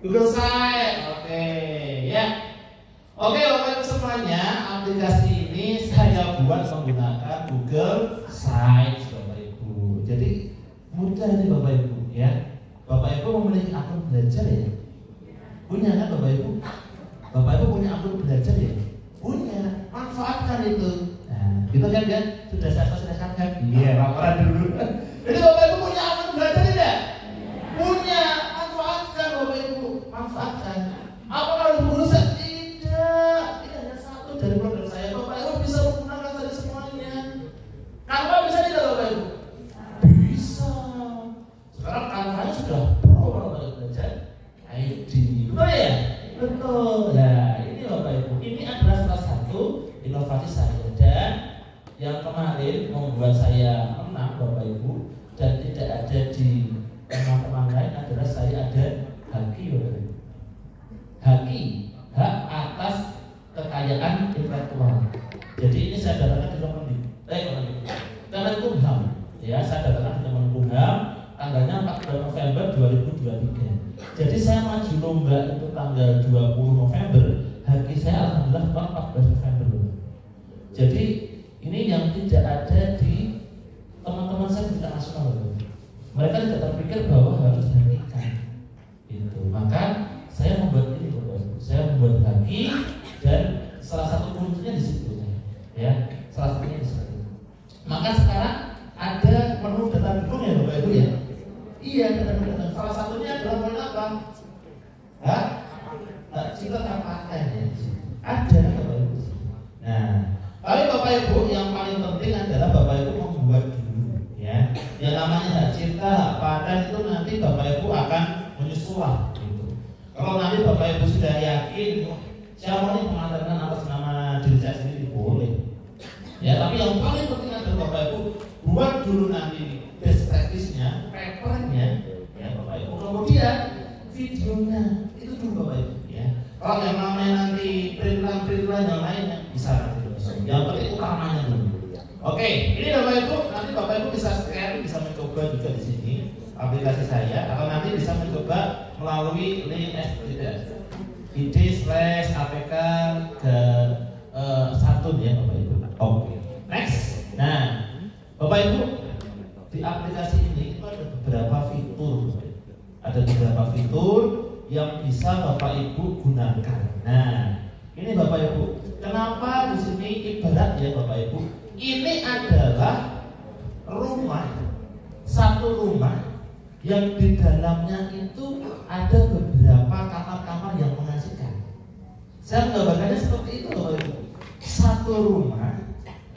Google Site, oke ya. Oke Bapak Ibu semuanya, aplikasi ini saya buat menggunakan Google Site Bapak Ibu. Jadi mudah nih Bapak Ibu ya. Bapak Ibu memiliki akun belajar ya? Punya kan Bapak Ibu? Bapak Ibu punya akun belajar ya? Punya, manfaatkan itu. Nah, itu kan sudah saya selesaikan kan? Iya, laporan dulu. Jadi Bapak Ibu punya akun belajar tidak? Punya, manfaatkan Bapak Ibu, manfaatkan. Apa harus berusaha? Tidak, ini hanya satu dari produk saya. Bapak Ibu bisa menggunakan tadi semuanya. Canva bisa tidak Bapak Ibu? Bisa. Sekarang Canva sudah pro Bapak Ibu belajar ID. Betul ya? Betul. Nah ini Bapak Ibu, ini adalah salah satu inovasi saya dan yang kemarin membuat saya menang Bapak Ibu dan tidak ada di teman-teman lain adalah saya ada haki Bapak Ibu. Haki, hak atas kekayaan intelektual. Jadi ini saya dapatkan di Kemenkumham. Ya, saya dapatkan di Kemenkumham tanggalnya 14 November 2023. Jadi saya maju lomba itu tanggal 20 November, haki saya alhamdulillah 14 November. Jadi ini yang tidak ada di teman-teman saya di tingkat nasional. Mereka tidak terpikir bahwa harus dihakikan. Itu. Maka saya membuat ini Bapak. Saya membuat haki dan salah satu kuncinya di situ ya. Salah satunya di situ. Maka sekarang ada menu data dukung ya Bapak Ibu ya. Iya, data dukung. Salah satunya adalah menu apa? Hah? Bapak Ibu yang paling penting adalah Bapak Ibu membuat dulu, ya. Yang namanya hak cipta, hak paten itu nanti Bapak Ibu akan menyusul. Gitu. Kalau nanti Bapak Ibu sudah yakin, saya mau mengatakan atas nama diri saya sendiri boleh. Ya, tapi yang paling penting adalah Bapak Ibu buat dulu nanti best practice-nya, papernya, ya Bapak Ibu. Kemudian videonya itu dulu Bapak Ibu, ya. Kalau yang namanya nanti print-print yang lainnya bisa nanti. Yang penting utamanya dulu. Oke, ini Bapak Ibu, nanti Bapak Ibu bisa scan, bisa mencoba juga di sini aplikasi saya, atau nanti bisa mencoba melalui link id/apk ke satu ya Bapak Ibu. Oke, next. Nah, Bapak Ibu, di aplikasi ini itu ada beberapa fitur. Ada beberapa fitur yang bisa Bapak Ibu gunakan. Nah, ini Bapak Ibu, kenapa di sini ibarat ya Bapak Ibu? Ini adalah rumah, satu rumah yang di dalamnya itu ada beberapa kamar-kamar yang mengasihkan. Saya menggambarkannya seperti itu Bapak Ibu. Satu rumah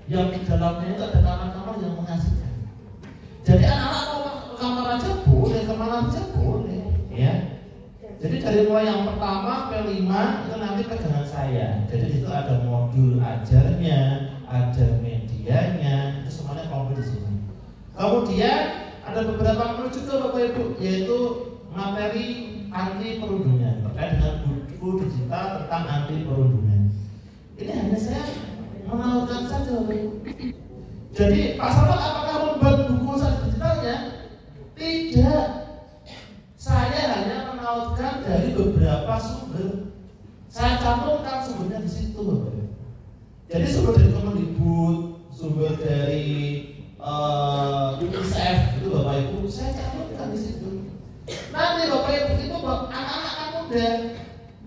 yang di dalamnya itu ada kamar-kamar yang mengasihkan. Jadi anak-anak mau ke kamar aja boleh, kemana aja boleh, ya. Jadi dari mulai yang pertama ke 5 itu nanti pegangan saya. Jadi itu ada modul ajarnya, ada medianya, itu semuanya komplit di sini. Kemudian ada beberapa menu juga Bapak Ibu, yaitu materi anti perundungan terkait dengan buku digital tentang anti perundungan. Ini hanya saya menawarkan saja Bapak Ibu. Jadi Pak Samad apakah membuat buku digitalnya? Tidak. Saya hanya menautkan dari beberapa sumber. Saya cantumkan sumbernya di situ, Bapak Ibu. Jadi sumber dari Kemendikbud, sumber dari UNICEF itu Bapak Ibu, saya cantumkan di situ. Nanti Bapak Ibu itu anak-anak muda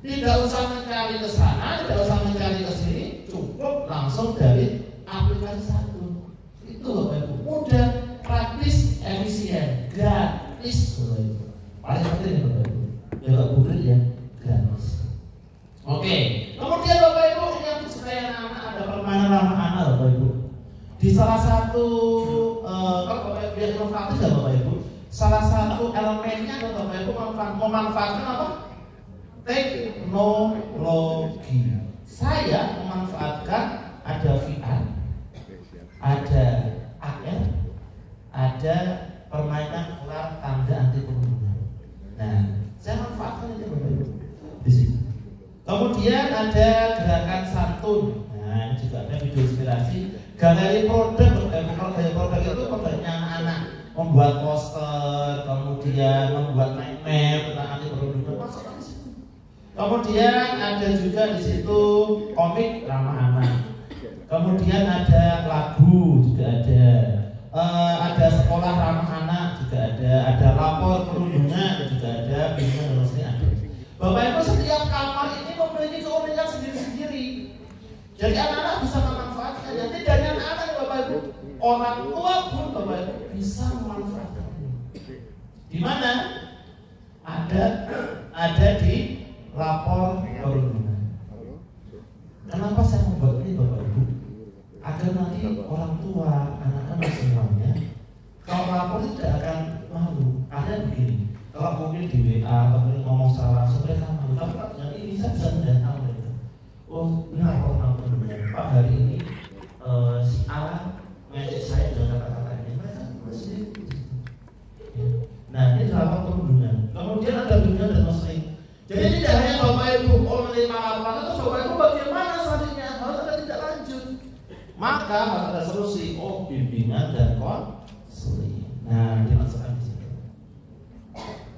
tidak usah mencari ke sana, tidak usah mencari ke sini, cukup langsung dari aplikasi satu. Itu Bapak Ibu, mudah, praktis, efisien, gratis Bapak Ibu. Paling penting ya Bapak Ibu, ya Bapak Ibu ya, gratis. Oke, kemudian Bapak Ibu yang supaya anak-anak ada permainan ramah anak Bapak Ibu. Di salah satu kalau Bapak Ibu yang inovatif ya Bapak Ibu, salah satu elemennya adalah Bapak Ibu memanfaatkan apa? Teknologi. Saya memanfaatkan ada VR, ada AR, ada permainan ular tanda anti perundungan. Nah, saya manfaatkan itu Bapak Ibu di sini. Kemudian ada gerakan santun. Nah, ini juga ada video inspirasi. Galeri produk, galeri produk itu produknya anak-anak, membuat poster, kemudian membuat mind map tentang anti perundungan. Masukkan di situ. Kemudian ada juga di situ komik ramah anak. Kemudian ada lagu juga ada sekolah ramah anak juga ada lapor perundungan juga ada, bimbingan dan sebagainya ada. Bapak Ibu, setiap kamar ini memiliki keunikan sendiri-sendiri. Jadi anak-anak bisa memanfaatkan. Jadi dari anak-anak Bapak Ibu, orang tua pun Bapak Ibu bisa memanfaatkan. Di mana? Ada di lapor perundungan. Kenapa saya membuat ini Bapak Ibu? Agar nanti orang tua, anak-anak semuanya, kalau lapor tidak akan malu. Ada begini, kalau mungkin di WA, kemudian ngomong salah, mereka malu. Tapi Pak, ini saya bisa mendatang mereka. Oh, ini lapor perundungan. Pak, hari ini si A ngajak saya dengan kata-katanya. Mereka sendiri. Ya. Nah, ini lapor perundungan. Kemudian ada bimbingan dan muslim. Jadi tidak hanya Bapak Ibu menerima laporan itu, Bapak Ibu bagaimana selanjutnya? Harus ada tindak lanjut. Maka harus ada solusi. Oh, bimbingan dan konseling. Nah, dimasukkan di sini.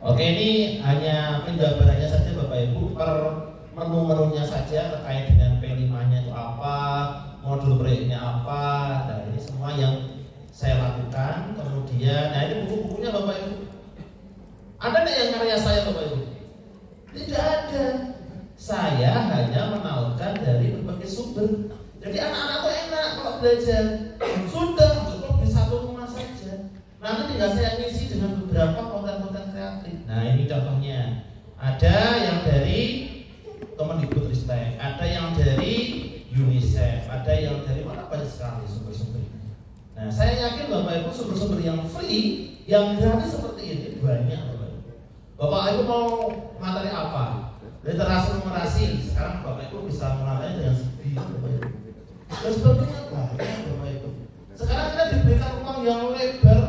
Oke, ini hanya penjabarannya saja Bapak Ibu, per menu-menunya saja terkait dengan P5-nya itu apa, modul proyeknya apa. Nah, ini semua yang saya lakukan. Kemudian, nah ini buku-bukunya Bapak Ibu. Ada nggak yang karya saya Bapak Ibu? Tidak ada. Saya hanya menautkan dari berbagai sumber. Jadi anak-anak itu enak kalau belajar. Sudah cukup di satu rumah saja. Nanti tinggal saya ngisi dengan beberapa konten-konten kreatif. Nah, ini contohnya. Ada yang dari Kemendikbud Ristek, ada yang dari UNICEF, ada yang dari mana banyak sekali. Bapak Ibu sumber-sumber yang free, yang gratis seperti ini banyak Bapak Ibu. Bapak Ibu mau materi apa? Literasi numerasi, sekarang Bapak Ibu bisa mulai dengan segi Bapak Ibu. Dan sebagainya banyak Bapak Ibu. Sekarang kita diberikan ruang yang lebar,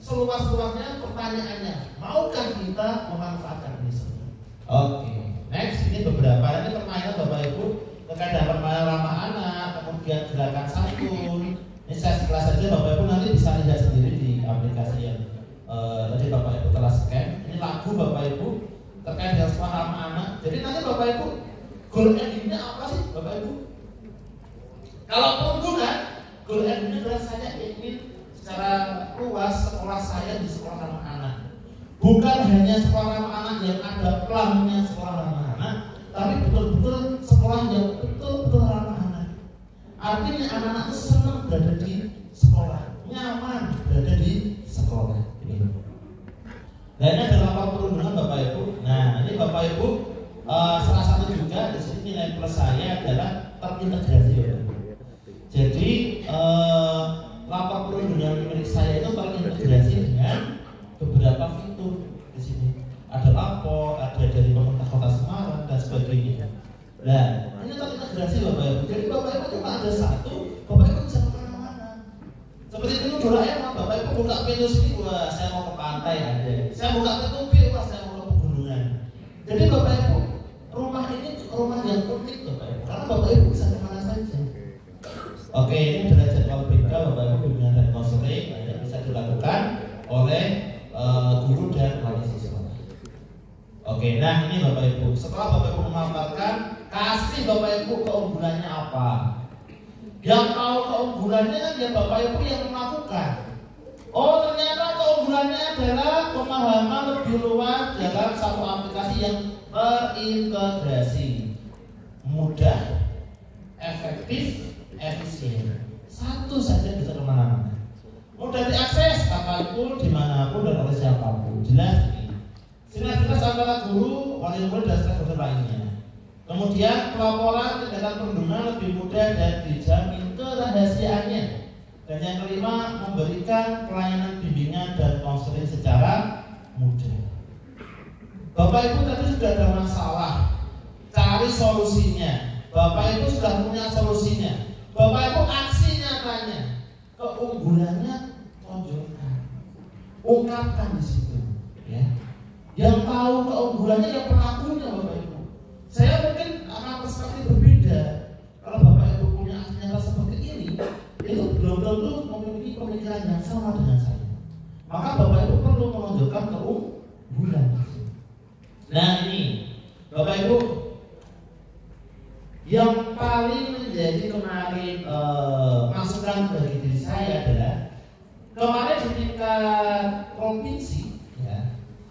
seluas-luasnya. Pertanyaannya, maukah kita memanfaatkan ini semua? Oke, next ini beberapa nanti permainan Bapak Ibu terkait dengan permainan ramah anak, kemudian gerakan santun. Ini saya sekelas saja, Bapak Ibu nanti bisa lihat sendiri di aplikasi yang tadi Bapak Ibu telah scan. Ini lagu Bapak Ibu terkait dengan sekolah ramah anak. Jadi nanti Bapak Ibu goal endingnya apa sih Bapak Ibu? Kalau keunggulan, goal endingnya adalah saya ingin secara luas sekolah saya di sekolah ramah anak. Bukan hanya sekolah ramah anak yang ada plannya sekolah ramah anak, tapi betul-betul sekolah yang betul-betul ramah anak. Artinya anak-anak itu senang berada di sekolah, nyaman berada di sekolah. Nah ini adalah lapor perundungan Bapak Ibu. Nah ini Bapak Ibu salah satu juga di sini nilai plus saya adalah terintegrasi Bapak Ibu. Jadi lapor perundungan milik saya itu terintegrasi dengan beberapa fitur di sini. Ada lapor, ada dari pemerintah Kota Semarang dan sebagainya. Nah ini terintegrasi Bapak Ibu. Jadi Bapak Ibu cuma ada satu, Bapak Ibu bisa kemana-mana. Seperti itu Doraemon, Bapak Ibu buka pintu sini, wah saya mau ke pantai aja. Saya buka pintu B, wah saya mau ke pegunungan. Jadi Bapak Ibu, rumah ini rumah yang unik Bapak Ibu, karena Bapak Ibu bisa kemana saja. Oke, ini adalah jadwal BK Bapak Ibu bimbingan dan konseling yang bisa dilakukan oleh guru dan wali siswa. Oke, nah ini Bapak Ibu. Setelah Bapak Ibu memaparkan, kasih Bapak Ibu keunggulannya apa. Yang tahu keunggulannya kan ya Bapak Ibu yang melakukan. Oh ternyata keunggulannya adalah pemahaman lebih luas dalam satu aplikasi yang terintegrasi, mudah, efektif, efisien. Satu saja bisa kemana-mana. Mudah diakses kapanpun, dimanapun dan oleh siapapun. Jelas ini. Sinergitas antara guru, wali murid dan stakeholder lainnya. Kemudian pelaporan tindakan perundungan lebih mudah dan dijamin kerahasiaannya. Dan yang kelima, memberikan pelayanan bimbingan dan konseling secara mudah. Bapak Ibu tadi sudah ada masalah, cari solusinya. Bapak Ibu sudah punya solusinya. Bapak Ibu aksi nyatanya, keunggulannya tonjolkan, ungkapkan di situ. Ya. Yang tahu keunggulannya yang pelakunya Bapak Ibu. Saya mungkin akan perspektif berbeda. Kalau Bapak Ibu punya aksi nyata seperti ini, itu belum tentu memiliki pemikiran yang sama dengan saya. Maka Bapak Ibu perlu menunjukkan keunggulan. Nah ini Bapak Ibu, yang paling menjadi kemarin masukan bagi diri saya adalah kemarin di tingkat provinsi ya,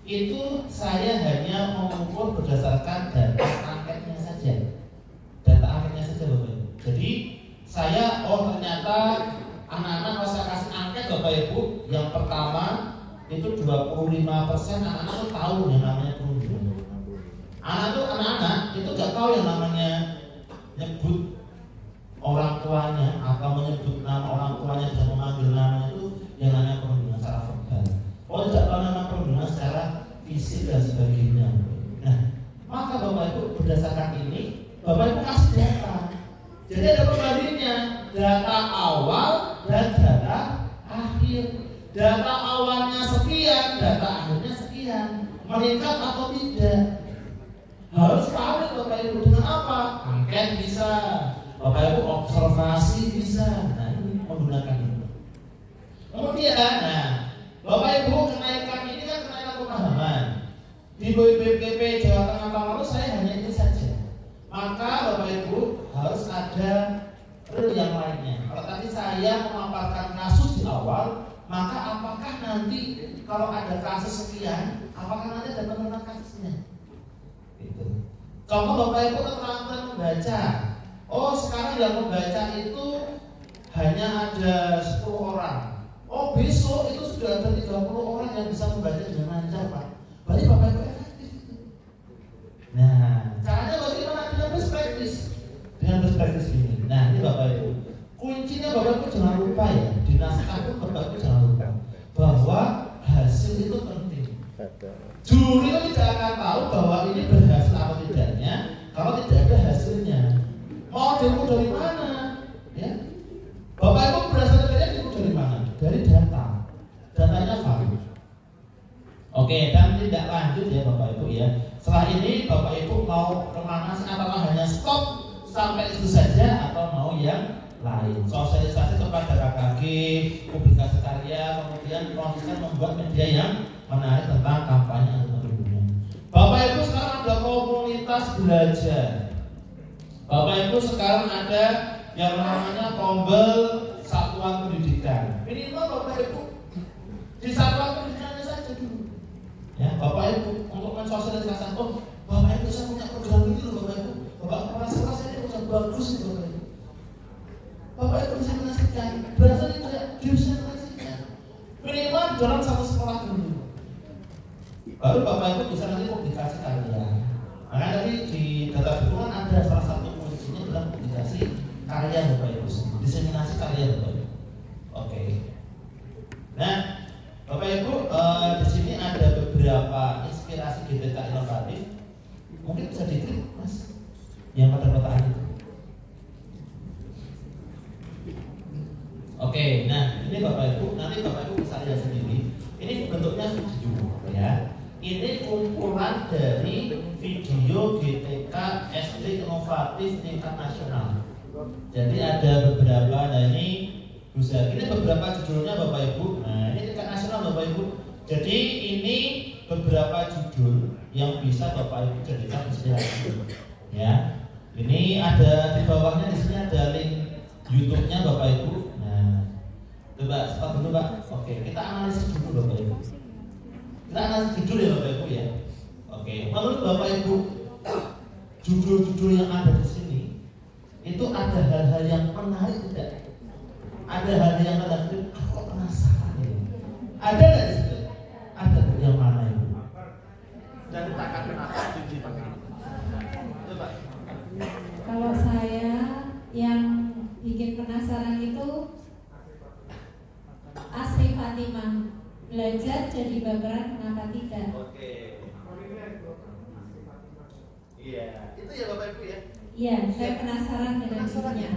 itu saya hanya mengukur berdasarkan data angketnya saja. Data angketnya saja Bapak Ibu. Jadi saya ternyata anak-anak kalau saya kasih angket Bapak Ibu, yang pertama itu 25% anak-anak itu tahu yang namanya perundungan. Anak-anak itu gak tahu yang namanya nyebut orang tuanya atau menyebut nama orang tuanya dan memanggil nama itu yang namanya perundungan secara verbal. Oh tidak tahu nama perundungan secara fisik dan sebagainya. Nah, maka Bapak Ibu berdasarkan ini Bapak Ibu kasih data. Jadi ada pembandingnya, data awal dan data akhir. Data awalnya sekian, data akhirnya sekian. Meningkat atau tidak? Harus valid Bapak Ibu dengan apa? Angket bisa, Bapak Ibu observasi bisa. Nah ini menggunakan ini. Kemudian, Bapak Ibu kenaikan ini kan kenaikan pemahaman. Di BPKP Jawa Tengah tahun lalu saya hanya ini saja. Maka Bapak Ibu harus ada real yang lainnya. Kalau tadi saya memaparkan kasus di awal, maka apakah nanti kalau ada kasus sekian, apakah nanti ada penurunan kasusnya? Gitu. Contoh Bapak Ibu keterangan membaca. Oh sekarang yang membaca itu hanya ada 10 orang. Oh besok itu sudah ada 30 orang yang bisa membaca dengan lancar Pak. Berarti Bapak Ibu efektif. Nah caranya bagaimana? Dengan best practice. Dengan best practice ini. Nah ini Bapak Ibu, kuncinya Bapak Ibu jangan lupa ya, di naskah itu Bapak Ibu jangan lupa bahwa hasil itu penting. Juri itu tidak akan tahu bahwa ini berhasil atau tidaknya kalau tidak ada hasilnya. Mau diukur dari mana? Ya, Bapak Ibu berhasil kerja diukur dari mana? Dari data. Datanya valid. Oke, dan tidak lanjut ya Bapak Ibu ya. Setelah ini Bapak Ibu mau kemana sih? Apakah hanya stop sampai itu saja atau mau yang lain? Sosialisasi kepada KKG, publikasi karya, kemudian konsisten membuat media yang menarik tentang kampanye anti perundungan. Bapak Ibu sekarang ada komunitas belajar. Bapak Ibu sekarang ada yang namanya Tombel Satuan Pendidikan. Minimal Bapak Ibu di satuan pendidikannya saja dulu. Ya, Bapak Ibu untuk mensosialisasikan, oh Bapak Ibu saya punya program ini loh Bapak Ibu. Bapak merasa saya program bagus nih Bapak Ibu. Bapak Ibu bisa menyaksikan, berasal tidak bisa menyaksikan. Minimal dalam satu sekolah dulu. Baru Bapak Ibu bisa nanti publikasi karya. Makanya tadi di data dukungan ada salah satu kuncinya dalam publikasi karya Bapak Ibu, diseminasi karya Bapak Ibu. Oke. Nah, Bapak Ibu di sini ada beberapa inspirasi GTK inovatif. Mungkin bisa diklik Mas, yang pada kotaan itu. Oke, nah ini Bapak Ibu, nanti Bapak Ibu bisa lihat sendiri. Ini bentuknya video, ya. Ini kumpulan dari video GTK SD inovatif tingkat nasional. Jadi ada beberapa, nah ini beberapa judulnya Bapak Ibu. Nah ini tingkat nasional Bapak Ibu. Jadi ini beberapa judul yang bisa Bapak Ibu jadikan inspirasi. Ya, ini ada di bawahnya, di sini ada link YouTube-nya Bapak Ibu. Coba stop dulu Pak. Oke, kita analisis dulu Bapak Ibu. Kita analisis judul ya Bapak Ibu ya. Oke, menurut Bapak Ibu, judul-judul yang ada di sini itu ada hal-hal yang menarik tidak? Ada hal yang menarik. Aku penasaran ini. Ada nggak di situ? Ada yang mana itu? Dan kita akan penasaran di coba. Kalau saya yang bikin penasaran itu Asri Fatimah, belajar jadi baperan kenapa tidak? Oke. Iya, itu ya Bapak Ibu ya. Iya, saya penasaran dengan judulnya.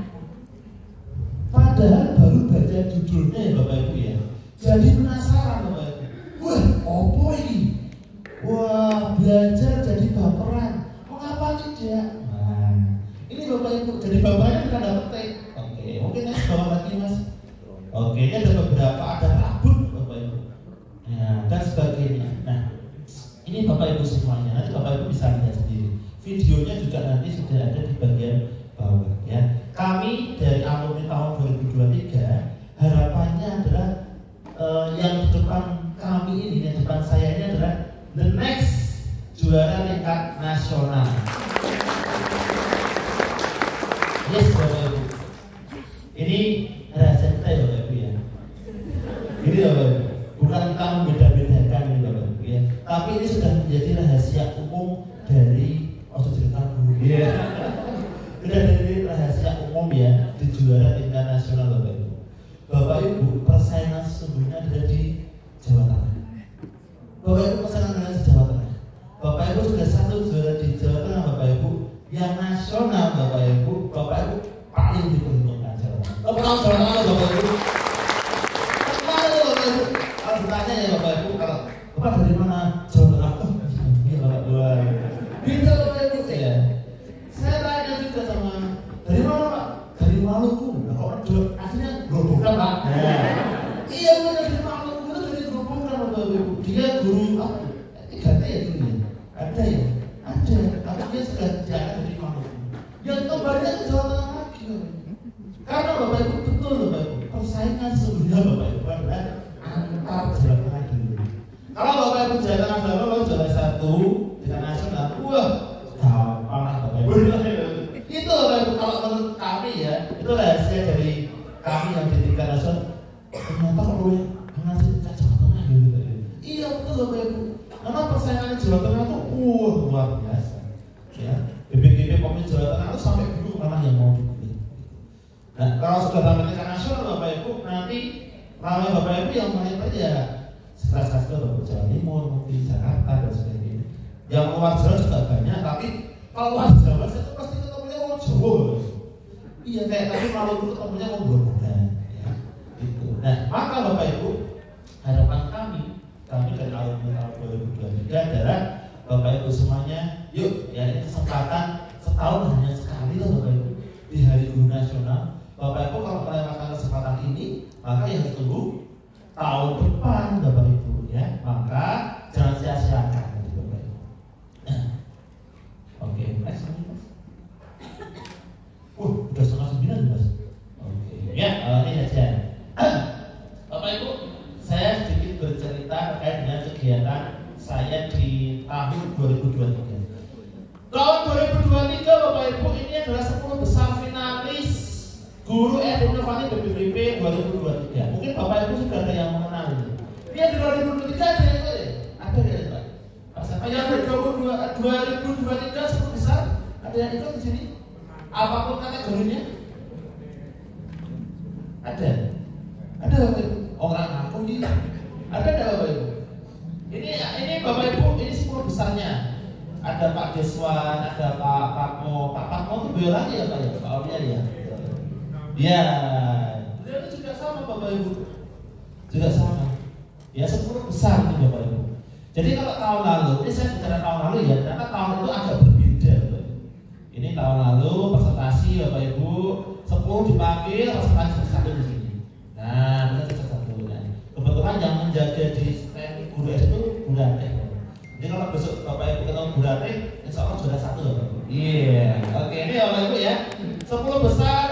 Padahal baru baca judulnya ya Bapak Ibu ya. Jadi penasaran Bapak Ibu. Wah, opo ini? Wah, belajar jadi baperan. Mengapa tidak? Nah, ini Bapak Ibu jadi baperannya kita dapat petik. Oke, mungkin saya bawa lagi Mas. Oke, ini ada beberapa, ada rambut Bapak Ibu, ya, dan sebagainya. Nah, ini Bapak Ibu semuanya, nanti Bapak Ibu bisa lihat sendiri. Videonya juga nanti sudah ada di bagian bawah. Ya, kami dari alumni tahun 2023 harapannya adalah yang di depan kami ini, yang di depan saya ini adalah the next juara tingkat nasional. Yes Bapak Ibu, ini rahasia kita ya Bapak Ibu ya. Ini Bapak Ibu, bukan kita membeda-bedakan ini Bapak Ibu ya. Tapi ini sudah menjadi rahasia umum dari cerita dulu ya. Sudah dari rahasia umum ya di juara tingkat nasional Bapak Ibu. Bapak Ibu, persaingan sesungguhnya ada di Jawa Tengah. Bapak Ibu, persaingan ada di Jawa Tengah. Bapak Ibu sudah satu juara di Jawa Tengah Bapak Ibu. Yang nasional Bapak Ibu paling diperhitungkan Jawa Tengah. Kalau Jawa Tengah Bapak Ibu, kemana ya Bapak Ibu? Kalau ditanya ya Bapak Ibu, kalau Bapak dari mana? Jawa Tengah. Ini Bapak Ibu. Bisa Bapak Ibu ya. Saya tanya juga sama dari mana Pak? Dari Maluku. Nah, orang Jawa aslinya Gerobokan Pak. Iya benar, dari Maluku itu dari Gerobokan Bapak Ibu. Dia guru apa? 3T ya dulu ya. Ada ya? Ada. Tapi dia sudah diangkat dari Maluku. Yang kembalinya ke Jawa Tengah lagi. Karena Bapak Ibu betul Bapak Ibu, persaingan sebenarnya Bapak Ibu adalah antar Jawa Tengah dulu. Kalau Bapak Ibu Jawa Tengah Bapak juara 1 tingkat nasional, wah gampang lah Bapak Ibu. Itu Bapak Ibu, kalau menurut kami ya, itu rahasia dari kami yang di tingkat nasional. Ternyata kalau yang ngasih tingkat Jawa Tengah gitu. Iya betul Bapak Ibu. Karena persaingan Jawa Tengah itu luar biasa. Ya, BPGP Komisi Jawa Tengah itu sampai dulu malah yang mau dipilih. Nah, kalau sudah sampai tingkat nasional Bapak Ibu, nanti Kalau Bapak Ibu yang main aja sekelas-kelas Bapak Jawa Timur, mungkin Jakarta dan sebagainya. Yang luar Jawa juga banyak, tapi kalau luar Jawa saya tuh pasti ketemunya orang Jawa. Iya kayak tadi kalau dulu ketemunya orang Grobogan, ya. Gitu. Nah maka Bapak Ibu, harapan kami dari alumni tahun 2023 adalah Bapak Ibu semuanya, yuk ya ini kesempatan setahun hanya sekali loh Bapak Ibu di Hari Guru Nasional. Bapak Ibu kalau melewatkan kesempatan ini, maka yang ditunggu tahun depan Bapak Ibu ya, maka jangan sia-siakan Bapak Ibu. Nah, oke, next. Udah 8:30 Mas. Oke, ya ini aja. Bapak Ibu, saya sedikit bercerita terkait dengan kegiatan saya di tahun 2023. Tahun 2023 Bapak Ibu ini adalah 10 besar finalis Guru SD Inovatif BPPP 2023. Mungkin Bapak Ibu sudah ada yang mengenal ini. Dia di 2023 ada yang ada ya Pak. Yang 2023 10 besar ada yang ikut di sini. Apapun kategorinya ada Bapak Ibu. Orang aku ini ada Bapak Ibu. Ini Bapak Ibu ini 10 besarnya. Ada Pak Deswan, ada Pak Patmo itu beliau lagi ya Pak ya, Pak Aulia ya. Ya, beliau itu juga sama Bapak Ibu, juga sama. Ya 10 besar ini Bapak Ibu. Jadi kalau tahun lalu, ini saya bicara tahun lalu ya, ternyata tahun itu agak berbeda Bapak Ibu. Ini tahun lalu presentasi Bapak Ibu 10 dipanggil, presentasi satu di sini. Nah, kita satu. Kebetulan yang menjaga di stand guru itu Guru Ateh. Jadi kalau besok Bapak Ibu ketemu Guru Ateh, insya Allah sudah satu Bapak Ibu. Iya. Oke, ini Bapak Ibu ya. 10 besar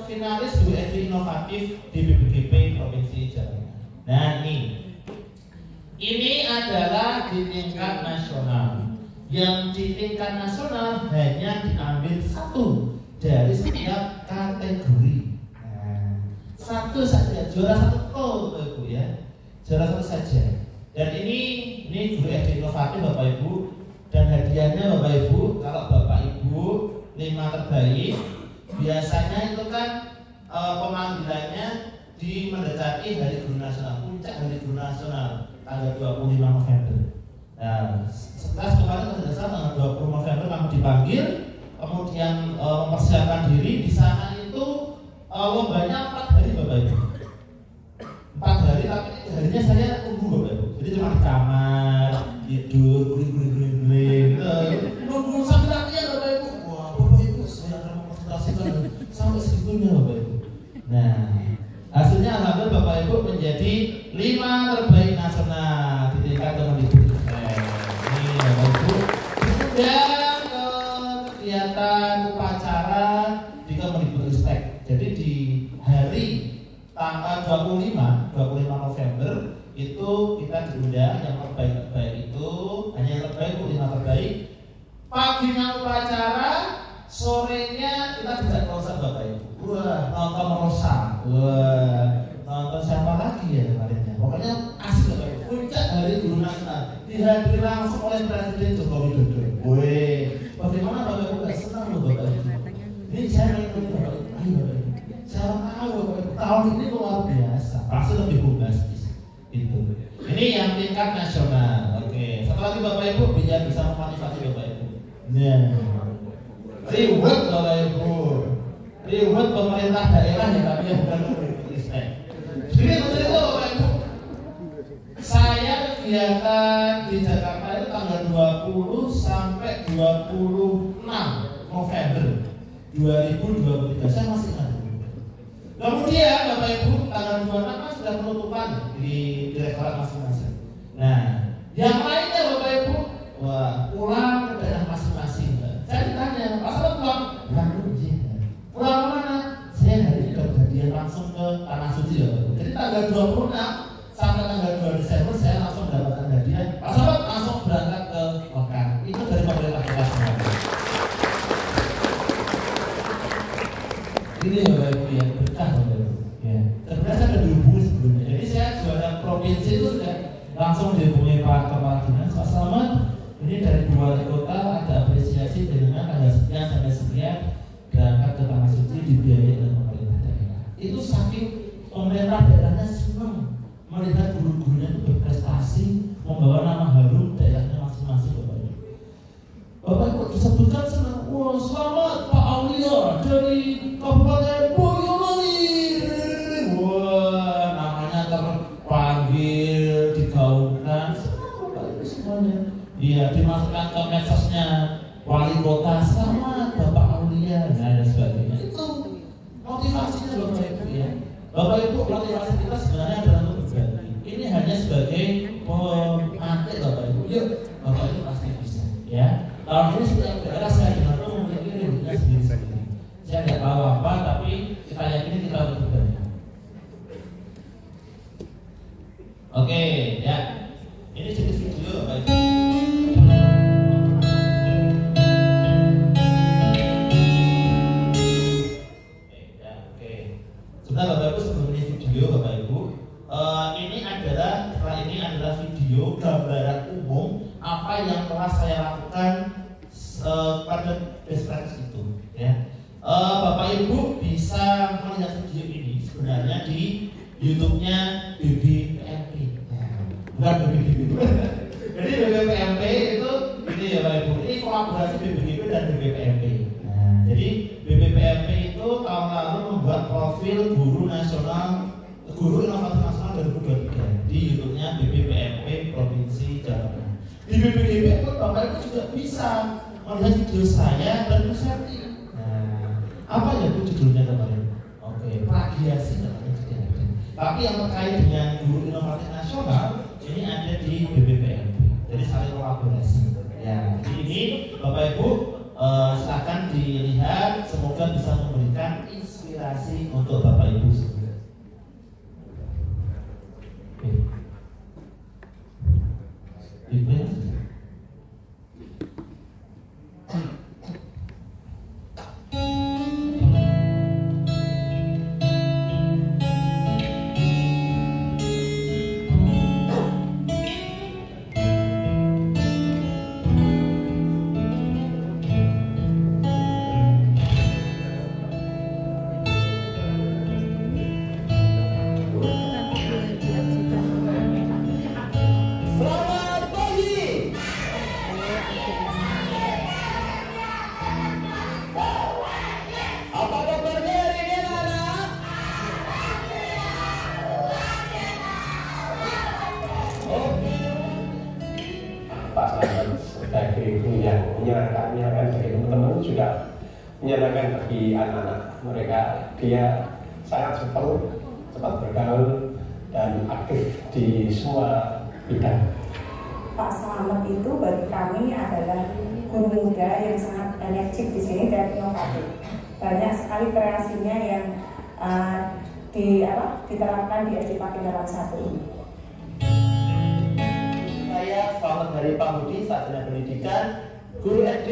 finalis Guru SD Inovatif di BPPP Provinsi Jawa Tengah. Nah ini adalah di tingkat nasional. Yang di tingkat nasional hanya diambil satu dari setiap kategori. Satu saja, juara satu Bapak Ibu ya, juara satu saja. Dan ini Guru SD Inovatif Bapak Ibu, dan hadiahnya Bapak Ibu, kalau Bapak Ibu 5 terbaik, biasanya itu kan pemanggilannya di mendekati Hari Guru Nasional, puncak Hari Guru Nasional tanggal 25 November. Nah, setelah kemarin tanggal 20 November kamu dipanggil, kemudian mempersiapkan diri di sana itu lombanya 4 hari Bapak Ibu. 4 hari, tapi harinya saya tunggu Bapak Ibu. Jadi cuma di kamar, tidur, guling-guling, nunggu sampai latihan Bapak Ibu. Wah Bapak Ibu, saya akan mempresentasikan sampai segitunya Bapak Ibu. Nah, hasilnya alhamdulillah Bapak Ibu menjadi 5 terbaik nasional di tingkat Kemendikbud. Ini Bapak Ibu sudah ke kegiatan upacara di Kemendikbudristek. Jadi di hari tanggal 25 November itu kita diundang yang terbaik itu hanya yang terbaik 5 terbaik. Paginya upacara, sorenya kita tidak konser Bapak Ibu. Wah, nonton Rosa. Wah, nonton siapa lagi ya kemarinnya. Pokoknya asik Bapak Ibu. Puncak Hari Guru Nasional dihadiri langsung oleh Presiden Joko Widodo. Wih, bagaimana Bapak Ibu gak senang loh Bapak Ibu. Ini saya ingin Bapak Ibu. Ayo Bapak Ibu. Saya tahu tahun ini luar biasa, pasti lebih bombastis. Itu. Ini yang tingkat nasional. Oke. Satu lagi Bapak Ibu biar bisa memotivasi Bapak Ibu. Nah, reward Bapak Ibu. Reward pemerintah daerah ya tapi yang bukan Kemendikbudristek. Jadi betul itu Bapak Ibu. Saya kegiatan di Jakarta itu tanggal 20 sampai 26 November 2023. Saya masih ingat. Kemudian Bapak Ibu tanggal 26 kan sudah penutupan di direktorat masing-masing. Nah, yang lainnya Bapak Ibu, wah pulang ke daerah masing-masing. Saya ditanya, asal pulang? Pulang mana? Saya hari ini kejadian langsung ke Tanah Suci ya Bapak Ibu. Jadi tanggal 26 sampai tanggal 2 Desember saya langsung mendapatkan hadiah. Asal langsung berangkat ke Mekah. Itu dari pemerintah kita semua. Ini Bapak Ibu yang berkah Bapak Ibu. Ya. Sebenarnya saya sudah dihubungi sebelumnya. Jadi saya juara provinsi itu sudah langsung dihubungi Pak Kepala Dinas. Pak Selamat, ini dari 2 wali kota ada apresiasi dengan tanggal sekian sampai sekian berangkat ke Tanah Suci dibiayai oleh pemerintah daerah. Itu saking pemerintah daerahnya senang melihat guru-gurunya itu berprestasi, membawa nama harum daerahnya masing-masing, Bapak Ibu. Bapak Ibu disebutkan senang, wah selamat Pak Aulia dari Kabupaten Boyolali. Wah, namanya terpanggil, digaungkan, senang Bapak Ibu semuanya. Iya, dimasukkan ke medsosnya wali kota, selamat Bapak Aulia, dan sebagainya. Itu motivasinya Bapak Ibu ya. Bapak Ibu, motivasi kita sebenarnya adalah untuk berbagi. Ini hanya sebagai pemantik Bapak Ibu. Yuk, Bapak Ibu pasti bisa ya. Tahun ini setiap daerah saya dengar memiliki dirinya sendiri-sendiri. Saya nggak tahu apa, tapi kita yakini kita harus berbagi. Oke, ya. Ini jenis video Bapak Ibu. Sebentar Bapak Ibu, sebelum ini video Bapak Ibu, ini adalah video gambaran umum apa yang telah saya lakukan pada best practice itu ya. Bapak Ibu bisa melihat video ini sebenarnya di YouTube-nya BBPMP. Bukan BBGB. Jadi BBPMP itu ini ya Bapak Ibu, ini kolaborasi BBGB dan BBPMP. Nah, jadi BBPMP itu tahun lalu membuat profil guru inovasi nasional 2023 di YouTube-nya BBPMP Provinsi Jawa Tengah. Di BBGB itu Bapak Ibu juga bisa melihat video saya dan Bu Septi. Nah, apa ya Bu judulnya kemarin? Oke, plagiasi namanya juga ada. Tapi yang terkait dengan guru inovasi nasional ini ada di BBPMP. Jadi saling kolaborasi. Ya, jadi ini Bapak Ibu silakan dilihat, semoga bisa memberikan inspirasi untuk Bapak Ibu semua. menyenangkan bagi teman-teman juga menyenangkan bagi anak-anak mereka. Dia sangat cepat bergaul dan aktif di semua bidang. Pak Slamet itu bagi kami adalah guru muda yang sangat energik di sini dan inovatif. Banyak sekali kreasinya yang diterapkan di SD Pakindaran 1 ini. Saya Slamet Hari Pambudi, sarjana pendidikan, guru SD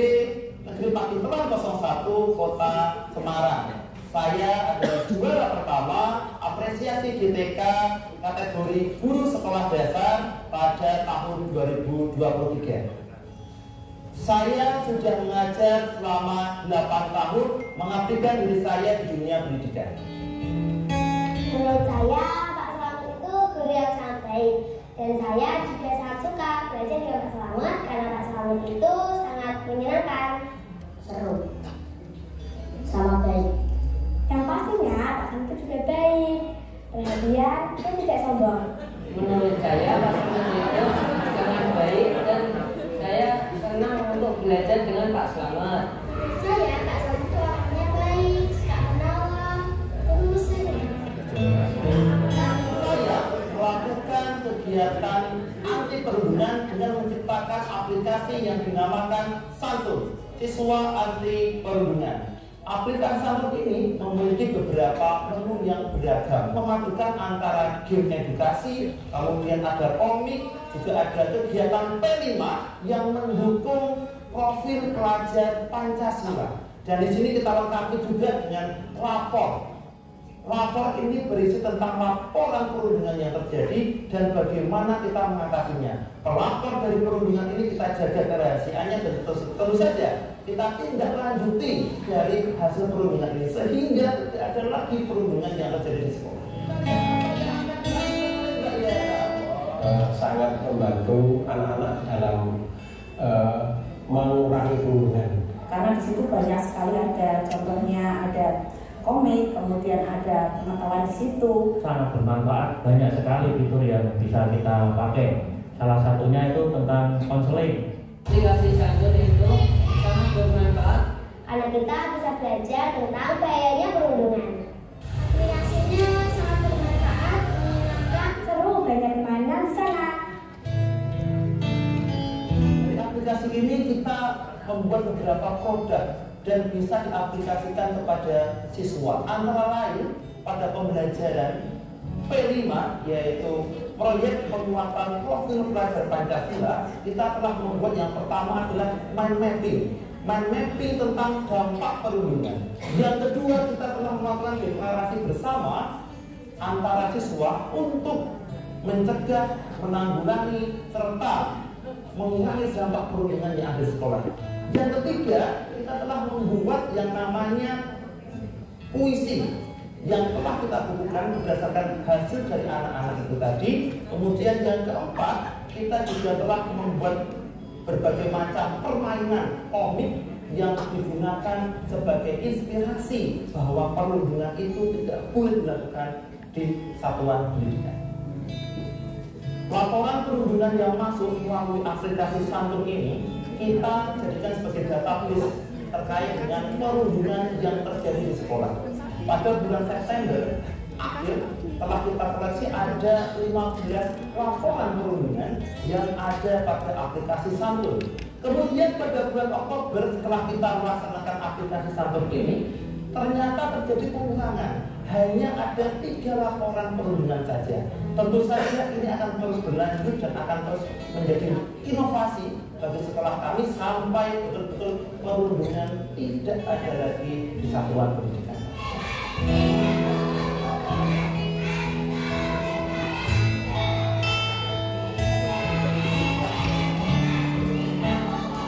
Negeri Pakindaran 01 Kota Semarang. Saya adalah juara pertama apresiasi GTK kategori guru sekolah dasar pada tahun 2023. Saya sudah mengajar selama 8 tahun, mengabdikan diri saya di dunia pendidikan. Menurut saya, Pak Slamet itu guru yang sangat baik. Dan saya juga sangat suka belajar dengan Pak Slamet karena Pak Slamet itu sangat menyenangkan, seru, sama baik. Yang pastinya Pak Slamet itu juga baik, perhatian, dan tidak sombong. Menurut saya Pak Slamet itu sangat baik dan saya senang untuk belajar dengan Pak Slamet. Saya Pak Slamet itu orangnya baik, suka menolong, terus saja. Saya melakukan kegiatan anti perundungan dengan menciptakan aplikasi yang dinamakan Santun, siswa anti perundungan. Aplikasi Santun ini memiliki beberapa menu yang beragam, memadukan antara game edukasi, kemudian ada komik, juga ada kegiatan P5 yang mendukung profil pelajar Pancasila. Dan di sini kita lengkapi juga dengan lapor. Lapor ini berisi tentang laporan perundungan yang terjadi dan bagaimana kita mengatasinya. Pelapor dari perundungan ini kita jaga kerahasiaannya dan tentu saja kita tindak lanjuti dari hasil perundungan ini sehingga tidak ada lagi perundungan yang terjadi di sekolah. membantu anak-anak dalam mengurangi kerumunan. Karena di situ banyak sekali ada contohnya, ada komik, kemudian ada pengetahuan di situ. Sangat bermanfaat, banyak sekali fitur yang bisa kita pakai. Salah satunya itu tentang konseling. Aplikasi Santur itu sangat bermanfaat karena kita bisa belajar tentang bahayanya perundungan. Aplikasinya sangat bermanfaat, menyenangkan, seru, banyak mainan di sana. Dari aplikasi ini kita membuat beberapa produk dan bisa diaplikasikan kepada siswa. Antara lain pada pembelajaran P5 yaitu proyek penguatan profil pelajar Pancasila, kita telah membuat yang pertama adalah mind mapping tentang dampak perundungan. Yang kedua, kita telah melakukan deklarasi bersama antara siswa untuk mencegah, menanggulangi, serta mengurangi dampak perundungan yang ada di sekolah. Yang ketiga, kita telah membuat yang namanya puisi yang telah kita bukukan berdasarkan hasil dari anak-anak itu tadi. Kemudian yang keempat, kita juga telah membuat berbagai macam permainan komik yang digunakan sebagai inspirasi bahwa perundungan itu tidak boleh dilakukan di satuan pendidikan. Laporan perundungan yang masuk melalui aplikasi Santur ini kita jadikan sebagai database terkait dengan perundungan yang terjadi di sekolah. Pada bulan September akhir telah kita koleksi ada 15 laporan perundungan yang ada pada aplikasi Santur. Kemudian pada bulan Oktober setelah kita melaksanakan aplikasi Santur ini, ternyata terjadi pengurangan. Hanya ada 3 laporan perundungan saja. Tentu saja ini akan terus berlanjut dan akan terus menjadi inovasi bagi sekolah kami sampai betul-betul perundungan tidak ada lagi di satuan pendidikan.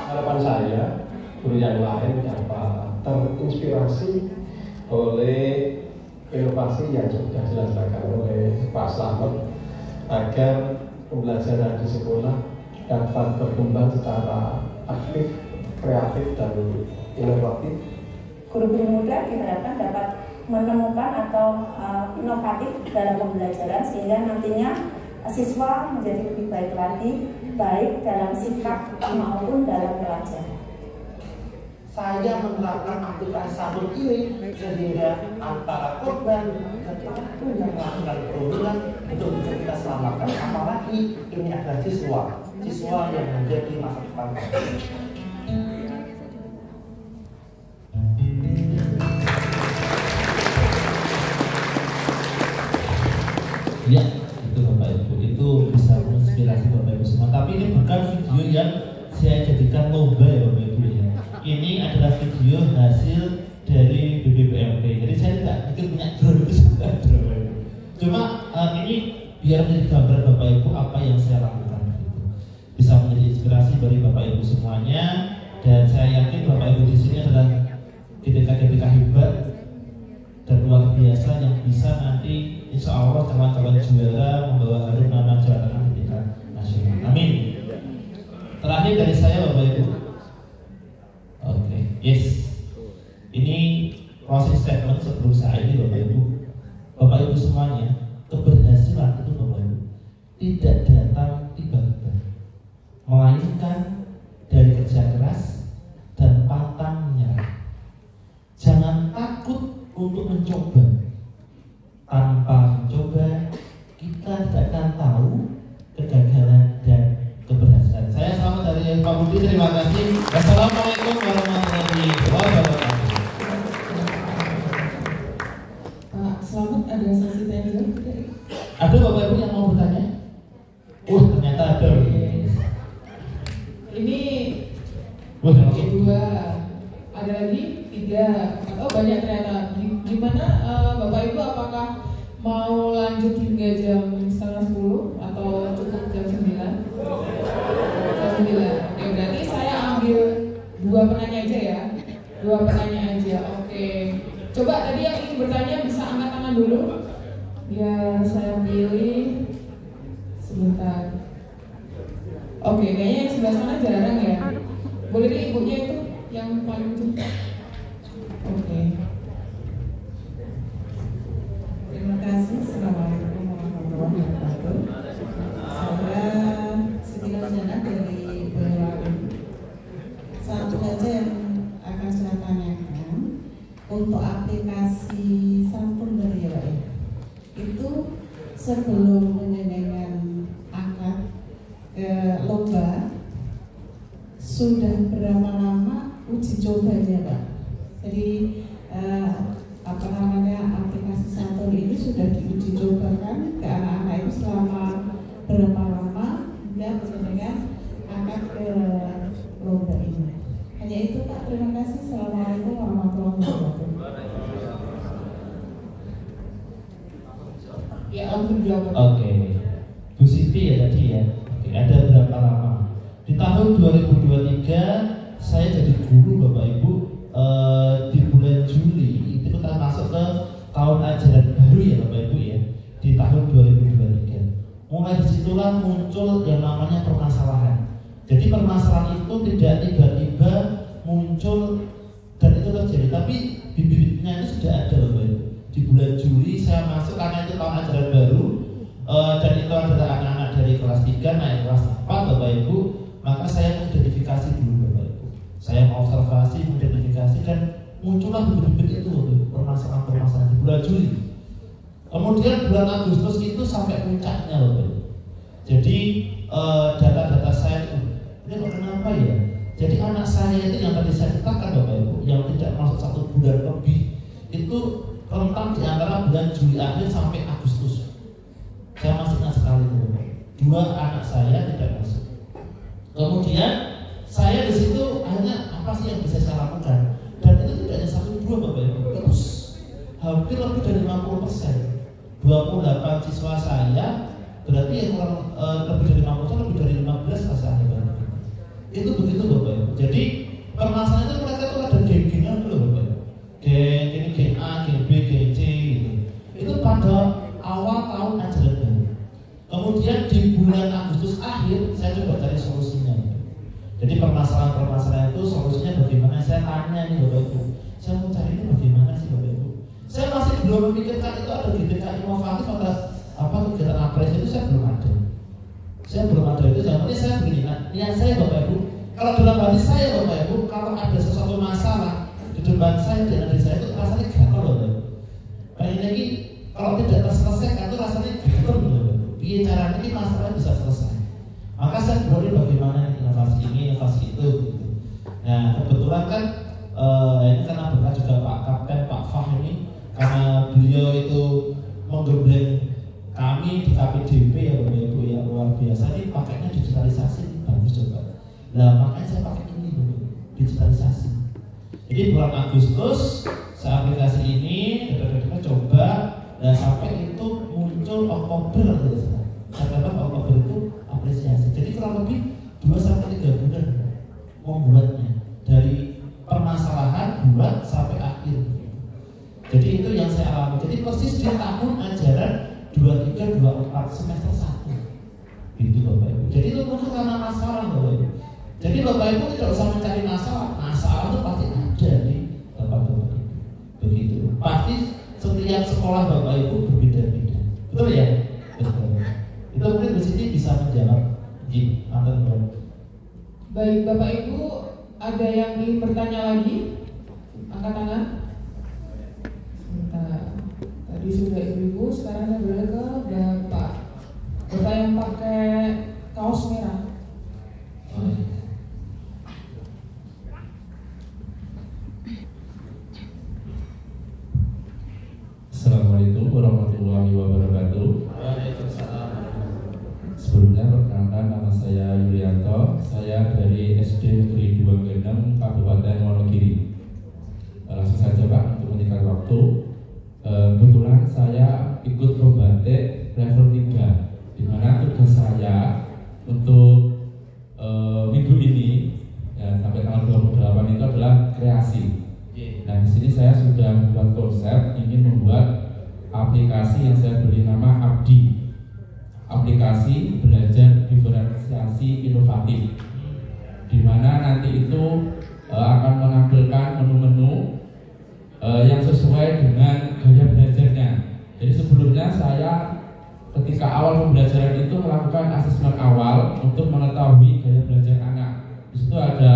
Harapan saya, guru yang lain dapat terinspirasi oleh inovasi yang sudah dilaksanakan oleh Pak Slamet agar pembelajaran di sekolah dapat berkembang secara aktif, kreatif, dan inovatif. Guru-guru muda diharapkan dapat menemukan atau inovatif dalam pembelajaran sehingga nantinya siswa menjadi lebih baik lagi, baik dalam sikap maupun dalam belajar. Saya menerapkan aplikasi Santur ini sehingga antara korban dan pelaku yang melakukan perundungan itu bisa kita selamatkan. Apalagi ini adalah siswa yang menjadi masa depan. Ya, itu Bapak Ibu, itu bisa menginspirasi Bapak Ibu semua. Tapi ini bukan video yang saya jadikan lomba ya Bapak Ibu ya. Ini adalah video hasil dari BBPMP. Jadi saya tidak mungkin punya drone itu sebenarnya drone. Cuma ini biar menjadi gambaran Bapak Ibu apa yang saya lakukan gitu. Bisa menjadi inspirasi bagi Bapak Ibu semuanya. Dan saya yakin Bapak Ibu di sini adalah ketika hebat dan luar biasa yang bisa nanti insya Allah calon-calon juara membawa harum nama Jawa Tengah di tingkat nasional. Amin. Terakhir dari saya Bapak Ibu. Oke, yes. Ini closing statement sebelum saya ini Bapak Ibu. Bapak Ibu semuanya, keberhasilan itu Bapak Ibu tidak datang tiba-tiba, melainkan dari kerja keras dan pantang menyerah. Jangan takut untuk mencoba. Tanpa mencoba, kita tidak akan tahu kegagalan dan keberhasilan. Saya selamat dari Pak Budi, terima kasih. Wassalamualaikum warahmatullahi wabarakatuh. Pak Slamet, ada sesi tanya? Ada Bapak Ibu yang mau bertanya? Ternyata ada. Ini Oke. 2, ada lagi 3. Oh banyak ternyata. Gimana Bapak Ibu, apakah mau lanjut hingga jam 9:30 atau cukup jam 9? Jam 9. Oke, berarti saya ambil 2 penanya aja ya. 2 penanya aja. Oke. Coba tadi yang ingin bertanya bisa angkat tangan dulu. Biar saya pilih sebentar. Oke, kayaknya yang sebelah sana jarang ya. Boleh deh ibunya itu yang paling ujung. Oke. Terima kasih. Assalamualaikum warahmatullahi wabarakatuh. Saya Siti Nurjana dari Boyolali. Satu saja yang akan saya tanyakan untuk aplikasi Santun dari ya, itu sebelum menyenengkan akad ke lomba sudah berapa lama uji cobanya Pak? Jadi aplikasi Santun ini sudah diuji cobakan ke anak-anak itu selama berapa lama hingga menyenengkan akad ke lomba ini? Hanya itu Pak, terima kasih. Assalamualaikum warahmatullahi wabarakatuh. Ya, Oke, Bu Siti ya tadi ya. Oke, ada berapa lama? Di tahun 2023 saya jadi guru Bapak Ibu. Di bulan Juli itu kita masuk ke tahun ajaran baru ya Bapak Ibu ya. Di tahun 2023. Mulai disitulah muncul yang namanya permasalahan. Jadi permasalahan itu tidak tiba-tiba muncul dan itu terjadi, tapi bibit-bibitnya itu sudah ada Bapak Ibu. Di bulan Juli saya masuk karena itu tahun ajaran baru dan itu adalah anak-anak dari kelas 3 naik kelas 4 Bapak Ibu, maka saya mengidentifikasi dulu Bapak Ibu. Saya mengobservasi, mengidentifikasi dan muncullah bibit-bibit itu permasalahan-permasalahan di bulan Juli. Kemudian bulan Agustus itu sampai puncaknya Bapak Ibu. Jadi data-data saya itu ini kok kenapa ya? Jadi anak saya itu yang tadi saya ceritakan Bapak Ibu, yang tidak masuk 1 bulan lebih itu rentang di antara bulan Juli akhir sampai Agustus. Saya masih ingat sekali Bapak. 2 anak saya tidak masuk. Kemudian saya di situ hanya apa sih yang bisa saya lakukan? Dan itu tidak hanya 1-2 Bapak Ibu, terus hampir lebih dari 50%. 28 siswa saya berarti yang lebih dari 50%, lebih dari 15 rasanya Bapak. Itu begitu Bapak Ibu. Jadi permasalahan itu mereka itu ada geng-gengan dulu Bapak Ibu. Geng ini geng A, geng B, geng C gitu. Itu pada awal tahun ajaran baru. Kemudian di bulan Agustus akhir saya coba cari solusinya. Jadi permasalahan-permasalahan itu solusinya bagaimana? Saya tanya nih Bapak Ibu. Saya mau cari ini bagaimana sih Bapak Ibu? Saya masih belum memikirkan itu ada GTK inovatif atau apa kegiatan apresiasi itu saya belum ada. Saya belum ada itu. Yang penting saya begini. Niat saya Bapak Ibu. Kalau dalam hati saya Bapak Ibu, kalau ada sesuatu masalah di depan saya dan di saya itu rasanya gatal Bapak Ibu. Kayak ini kalau tidak terselesaikan itu rasanya gatal Bapak Ibu. Iya caranya ini masalahnya bisa selesai. Maka saya berpikir bagaimana inovasi ini, inovasi itu. Gitu. Nah kebetulan kan ini karena berkat juga Pak Kapten, Pak Fah ini, karena beliau itu menggembleng kami di KPDP ya Bapak Ibu yang luar biasa. Ini pakainya digitalisasi bagus coba. Nah makanya saya pakai ini Bapak Ibu, digitalisasi. Jadi bulan Agustus saya aplikasi ini, kita coba dan sampai itu muncul Oktober September Oktober itu apresiasi. Jadi kurang lebih 2-3 bulan membuatnya dari permasalahan buat sampai akhir. Jadi itu yang saya alami. Jadi persis di tahun ajaran 23-24 semester 1 itu Bapak Ibu. Jadi itu bukan karena masalah Bapak Ibu. Jadi Bapak Ibu tidak usah mencari masalah. Masalah itu pasti ada di Bapak Ibu. Begitu. Pasti setiap sekolah Bapak Ibu berbeda-beda. Betul ya? Betul. Itu mungkin di sini bisa menjawab. Ji, mantan Bapak. Baik Bapak Ibu, ada yang ingin bertanya lagi? Angkat tangan. Tadi sudah ibu-ibu, sekarang saya boleh ke Bapak. Bapak yang pakai kaos merah. Assalamualaikum warahmatullahi wabarakatuh. Sebelumnya perkenalkan nama saya Yulianto. Saya dari SD Negeri 2 Gendeng, Kabupaten Wonogiri. Langsung saja Pak, untuk menyingkat waktu. Kebetulan saya ikut membatik level 3, di mana tugas saya untuk minggu ini ya, sampai tanggal 28 itu adalah kreasi. Nah di sini saya sudah membuat konsep, ingin membuat aplikasi yang saya beri nama Abdi. aplikasi belajar diferensiasi inovatif, di mana nanti itu akan menampilkan menu-menu yang sesuai dengan gaya belajarnya. Jadi sebelumnya saya ketika awal pembelajaran itu melakukan asesmen awal untuk mengetahui gaya belajar anak. Di situ ada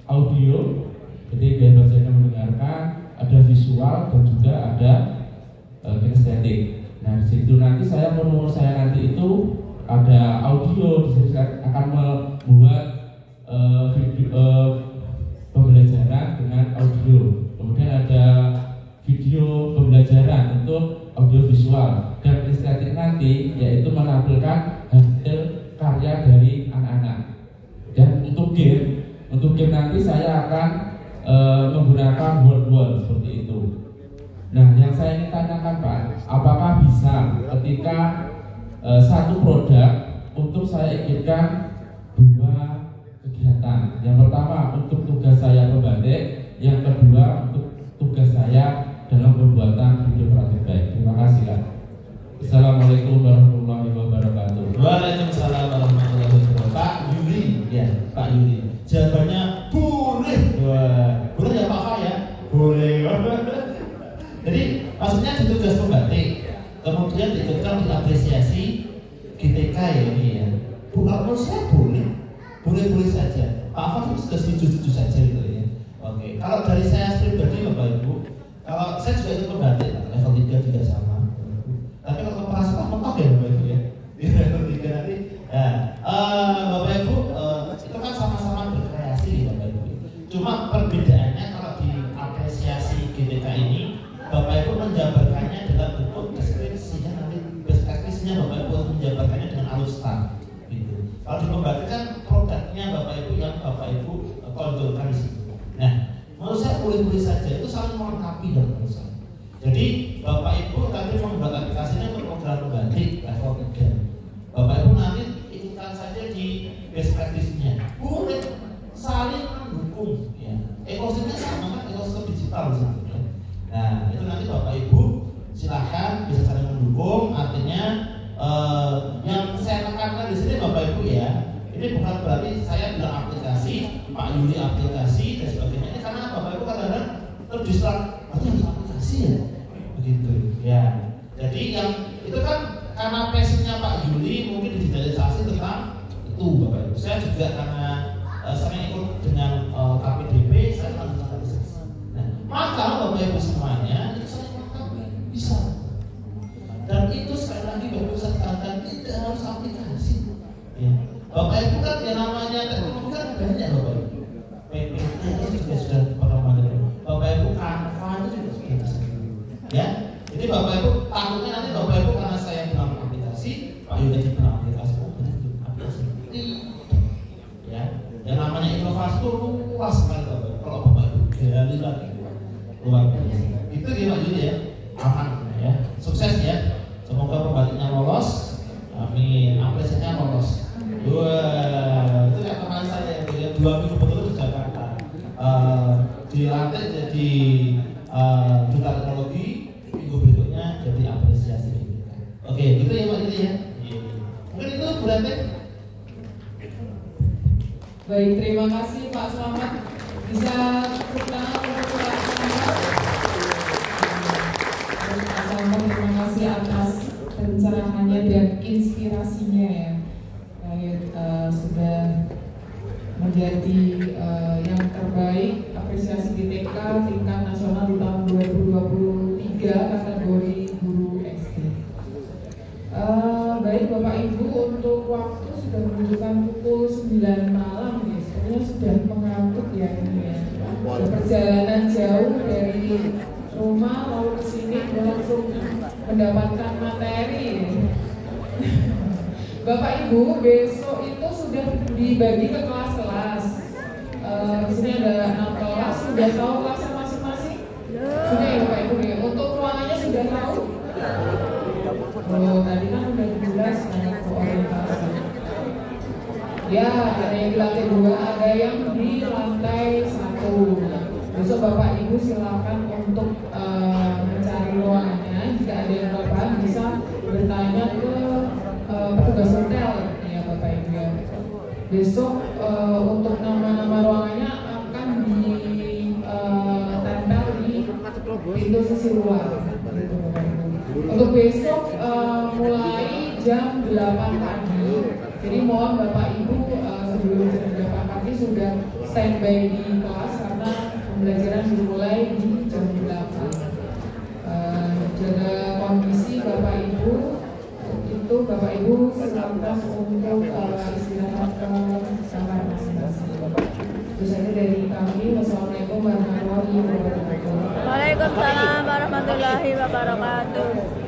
audio, jadi gaya belajarnya mendengarkan, ada visual dan juga ada kinestetik. Nah di situ nanti menurut saya nanti itu ada audio, di situ akan membuat pembelajaran dengan audio. Kemudian ada video pembelajaran untuk audio visual, dan estetik nanti yaitu menampilkan hasil karya dari anak-anak. Dan untuk game nanti saya akan menggunakan word seperti itu. Nah, yang saya ingin tanyakan Pak, apakah bisa ketika satu produk untuk saya ikutkan 2 kegiatan? Yang pertama untuk tugas saya membatik, yang kedua untuk tugas saya dalam pembuatan video kreatif baik. Terima kasih Kak. Assalamualaikum warahmatullahi wabarakatuh. Waalaikumsalam warahmatullahi wabarakatuh. Pak Yuri, ya Pak Yuri. Jawabannya boleh. Wah, boleh ya Pak ya? Boleh. Jadi maksudnya di tugas pembatik, kemudian diikutkan diapresiasi GTK ya ini ya. Bukan menurut saya boleh saja. Pak Afan itu sudah setuju saja gitu ya. Oke, kalau dari saya pribadi Bapak Ibu, kalau saya juga itu pembatik level 3 juga sama. Tapi kalau perasaan mentok ya Bapak Ibu ya. Di level 3 nanti. Nah, Bapak Ibu itu kan sama-sama berkreasi Bapak Ibu. Cuma perbedaannya kalau di apresiasi GTK ini Bapak Ibu menjabarkannya dalam bentuk deskripsinya, nanti deskripsinya Bapak Ibu menjabarkannya dengan alustan gitu. Kalau di pembatik kan produknya Bapak Ibu yang Bapak Ibu tonjolkan di situ. Nah, menurut saya boleh-boleh saja, itu saling melengkapi dan menurut saya. Jadi Bapak Ibu tadi membuat aplikasinya untuk program pembatik level 3. Bapak Ibu nanti ikutkan saja di best practice-nya. Boleh saling mendukung ya. Ekosistemnya sama kan, ekosistem digital misalnya. Nah, itu nanti Bapak Ibu silahkan bisa saling mendukung. Artinya yang saya tekankan di sini Bapak Ibu ya, ini bukan berarti saya bilang aplikasi, Pak Yuli aplikasi dan sebagainya. Ini karena Bapak Ibu kadang-kadang terdistrak, harus aplikasi ya, begitu ya. Jadi yang itu kan karena passionnya Pak Yuli mungkin digitalisasi tentang itu Bapak Ibu. Saya juga karena sering ikut dengan KPDP, saya harus digitalisasi. Nah, maka Bapak Ibu semuanya itu saling melengkapi, bisa. Dan itu sekali lagi Bapak Ibu katakan tidak harus aplikasi. Ya. Bapak Ibu kan yang namanya teknologi kan banyak Bapak Ibu. PPT itu juga sudah pengalaman. Bapak Ibu Canva itu juga sudah bisa. Ya. Jadi Bapak Ibu takutnya nanti Bapak Ibu karena saya bilang aplikasi, Pak Yudha bilang aplikasi, aplikasi. Ya. Yang namanya inovasi itu luas sekali Bapak Ibu. Kalau Bapak Ibu gali lagi luar biasa. Itu dia Pak Yudha ya. Aman ya. Sukses ya. Semoga pembatiknya lolos. Amin. Apresiasinya lolos. Wah, itu kayak teman saya ya, 2 minggu betul di Jakarta. Dilantik jadi duta teknologi, minggu berikutnya jadi apresiasi. Oke, gitu ya Pak Yudi ya. Mungkin itu berarti. Baik, terima kasih Pak Selamat. Bisa tepuk tangan untuk Pak Selamat. Pak Selamat, terima kasih atas pencerahannya dan inspirasinya ya. Sudah menjadi yang terbaik apresiasi GTK tingkat nasional di tahun 2023 kategori guru SD. Baik Bapak Ibu, untuk waktu sudah menunjukkan pukul 9 malam ya. Sebenarnya sudah mengantuk ya ini ya. Perjalanan jauh dari rumah lalu ke sini langsung mendapatkan materi. Bapak Ibu, besok itu sudah dibagi ke kelas-kelas. Di sini ada 6 kelas, sudah tahu kelasnya masing-masing? Sudah ya Bapak Ibu ya. Untuk ruangannya sudah tahu? Oh, tadi kan udah jelas orientasi. Ya, ada yang di lantai 2, ada yang di lantai 1. Besok Bapak Ibu silakan untuk mencari ruangannya. Jika ada yang Bapak bisa bertanya ke Besok untuk nama-nama ruangannya akan ditempel di pintu sisi luar. Untuk besok mulai jam 8 pagi. Jadi mohon Bapak Ibu sebelum jam 8 pagi sudah standby di kelas karena pembelajaran dimulai di jam 8. Jaga kondisi Bapak Ibu. Itu Bapak Ibu silakan untuk istirahat ke kamar masing-masing. Itu saja dari kami. Wassalamualaikum warahmatullahi wabarakatuh. Waalaikumsalam warahmatullahi wabarakatuh.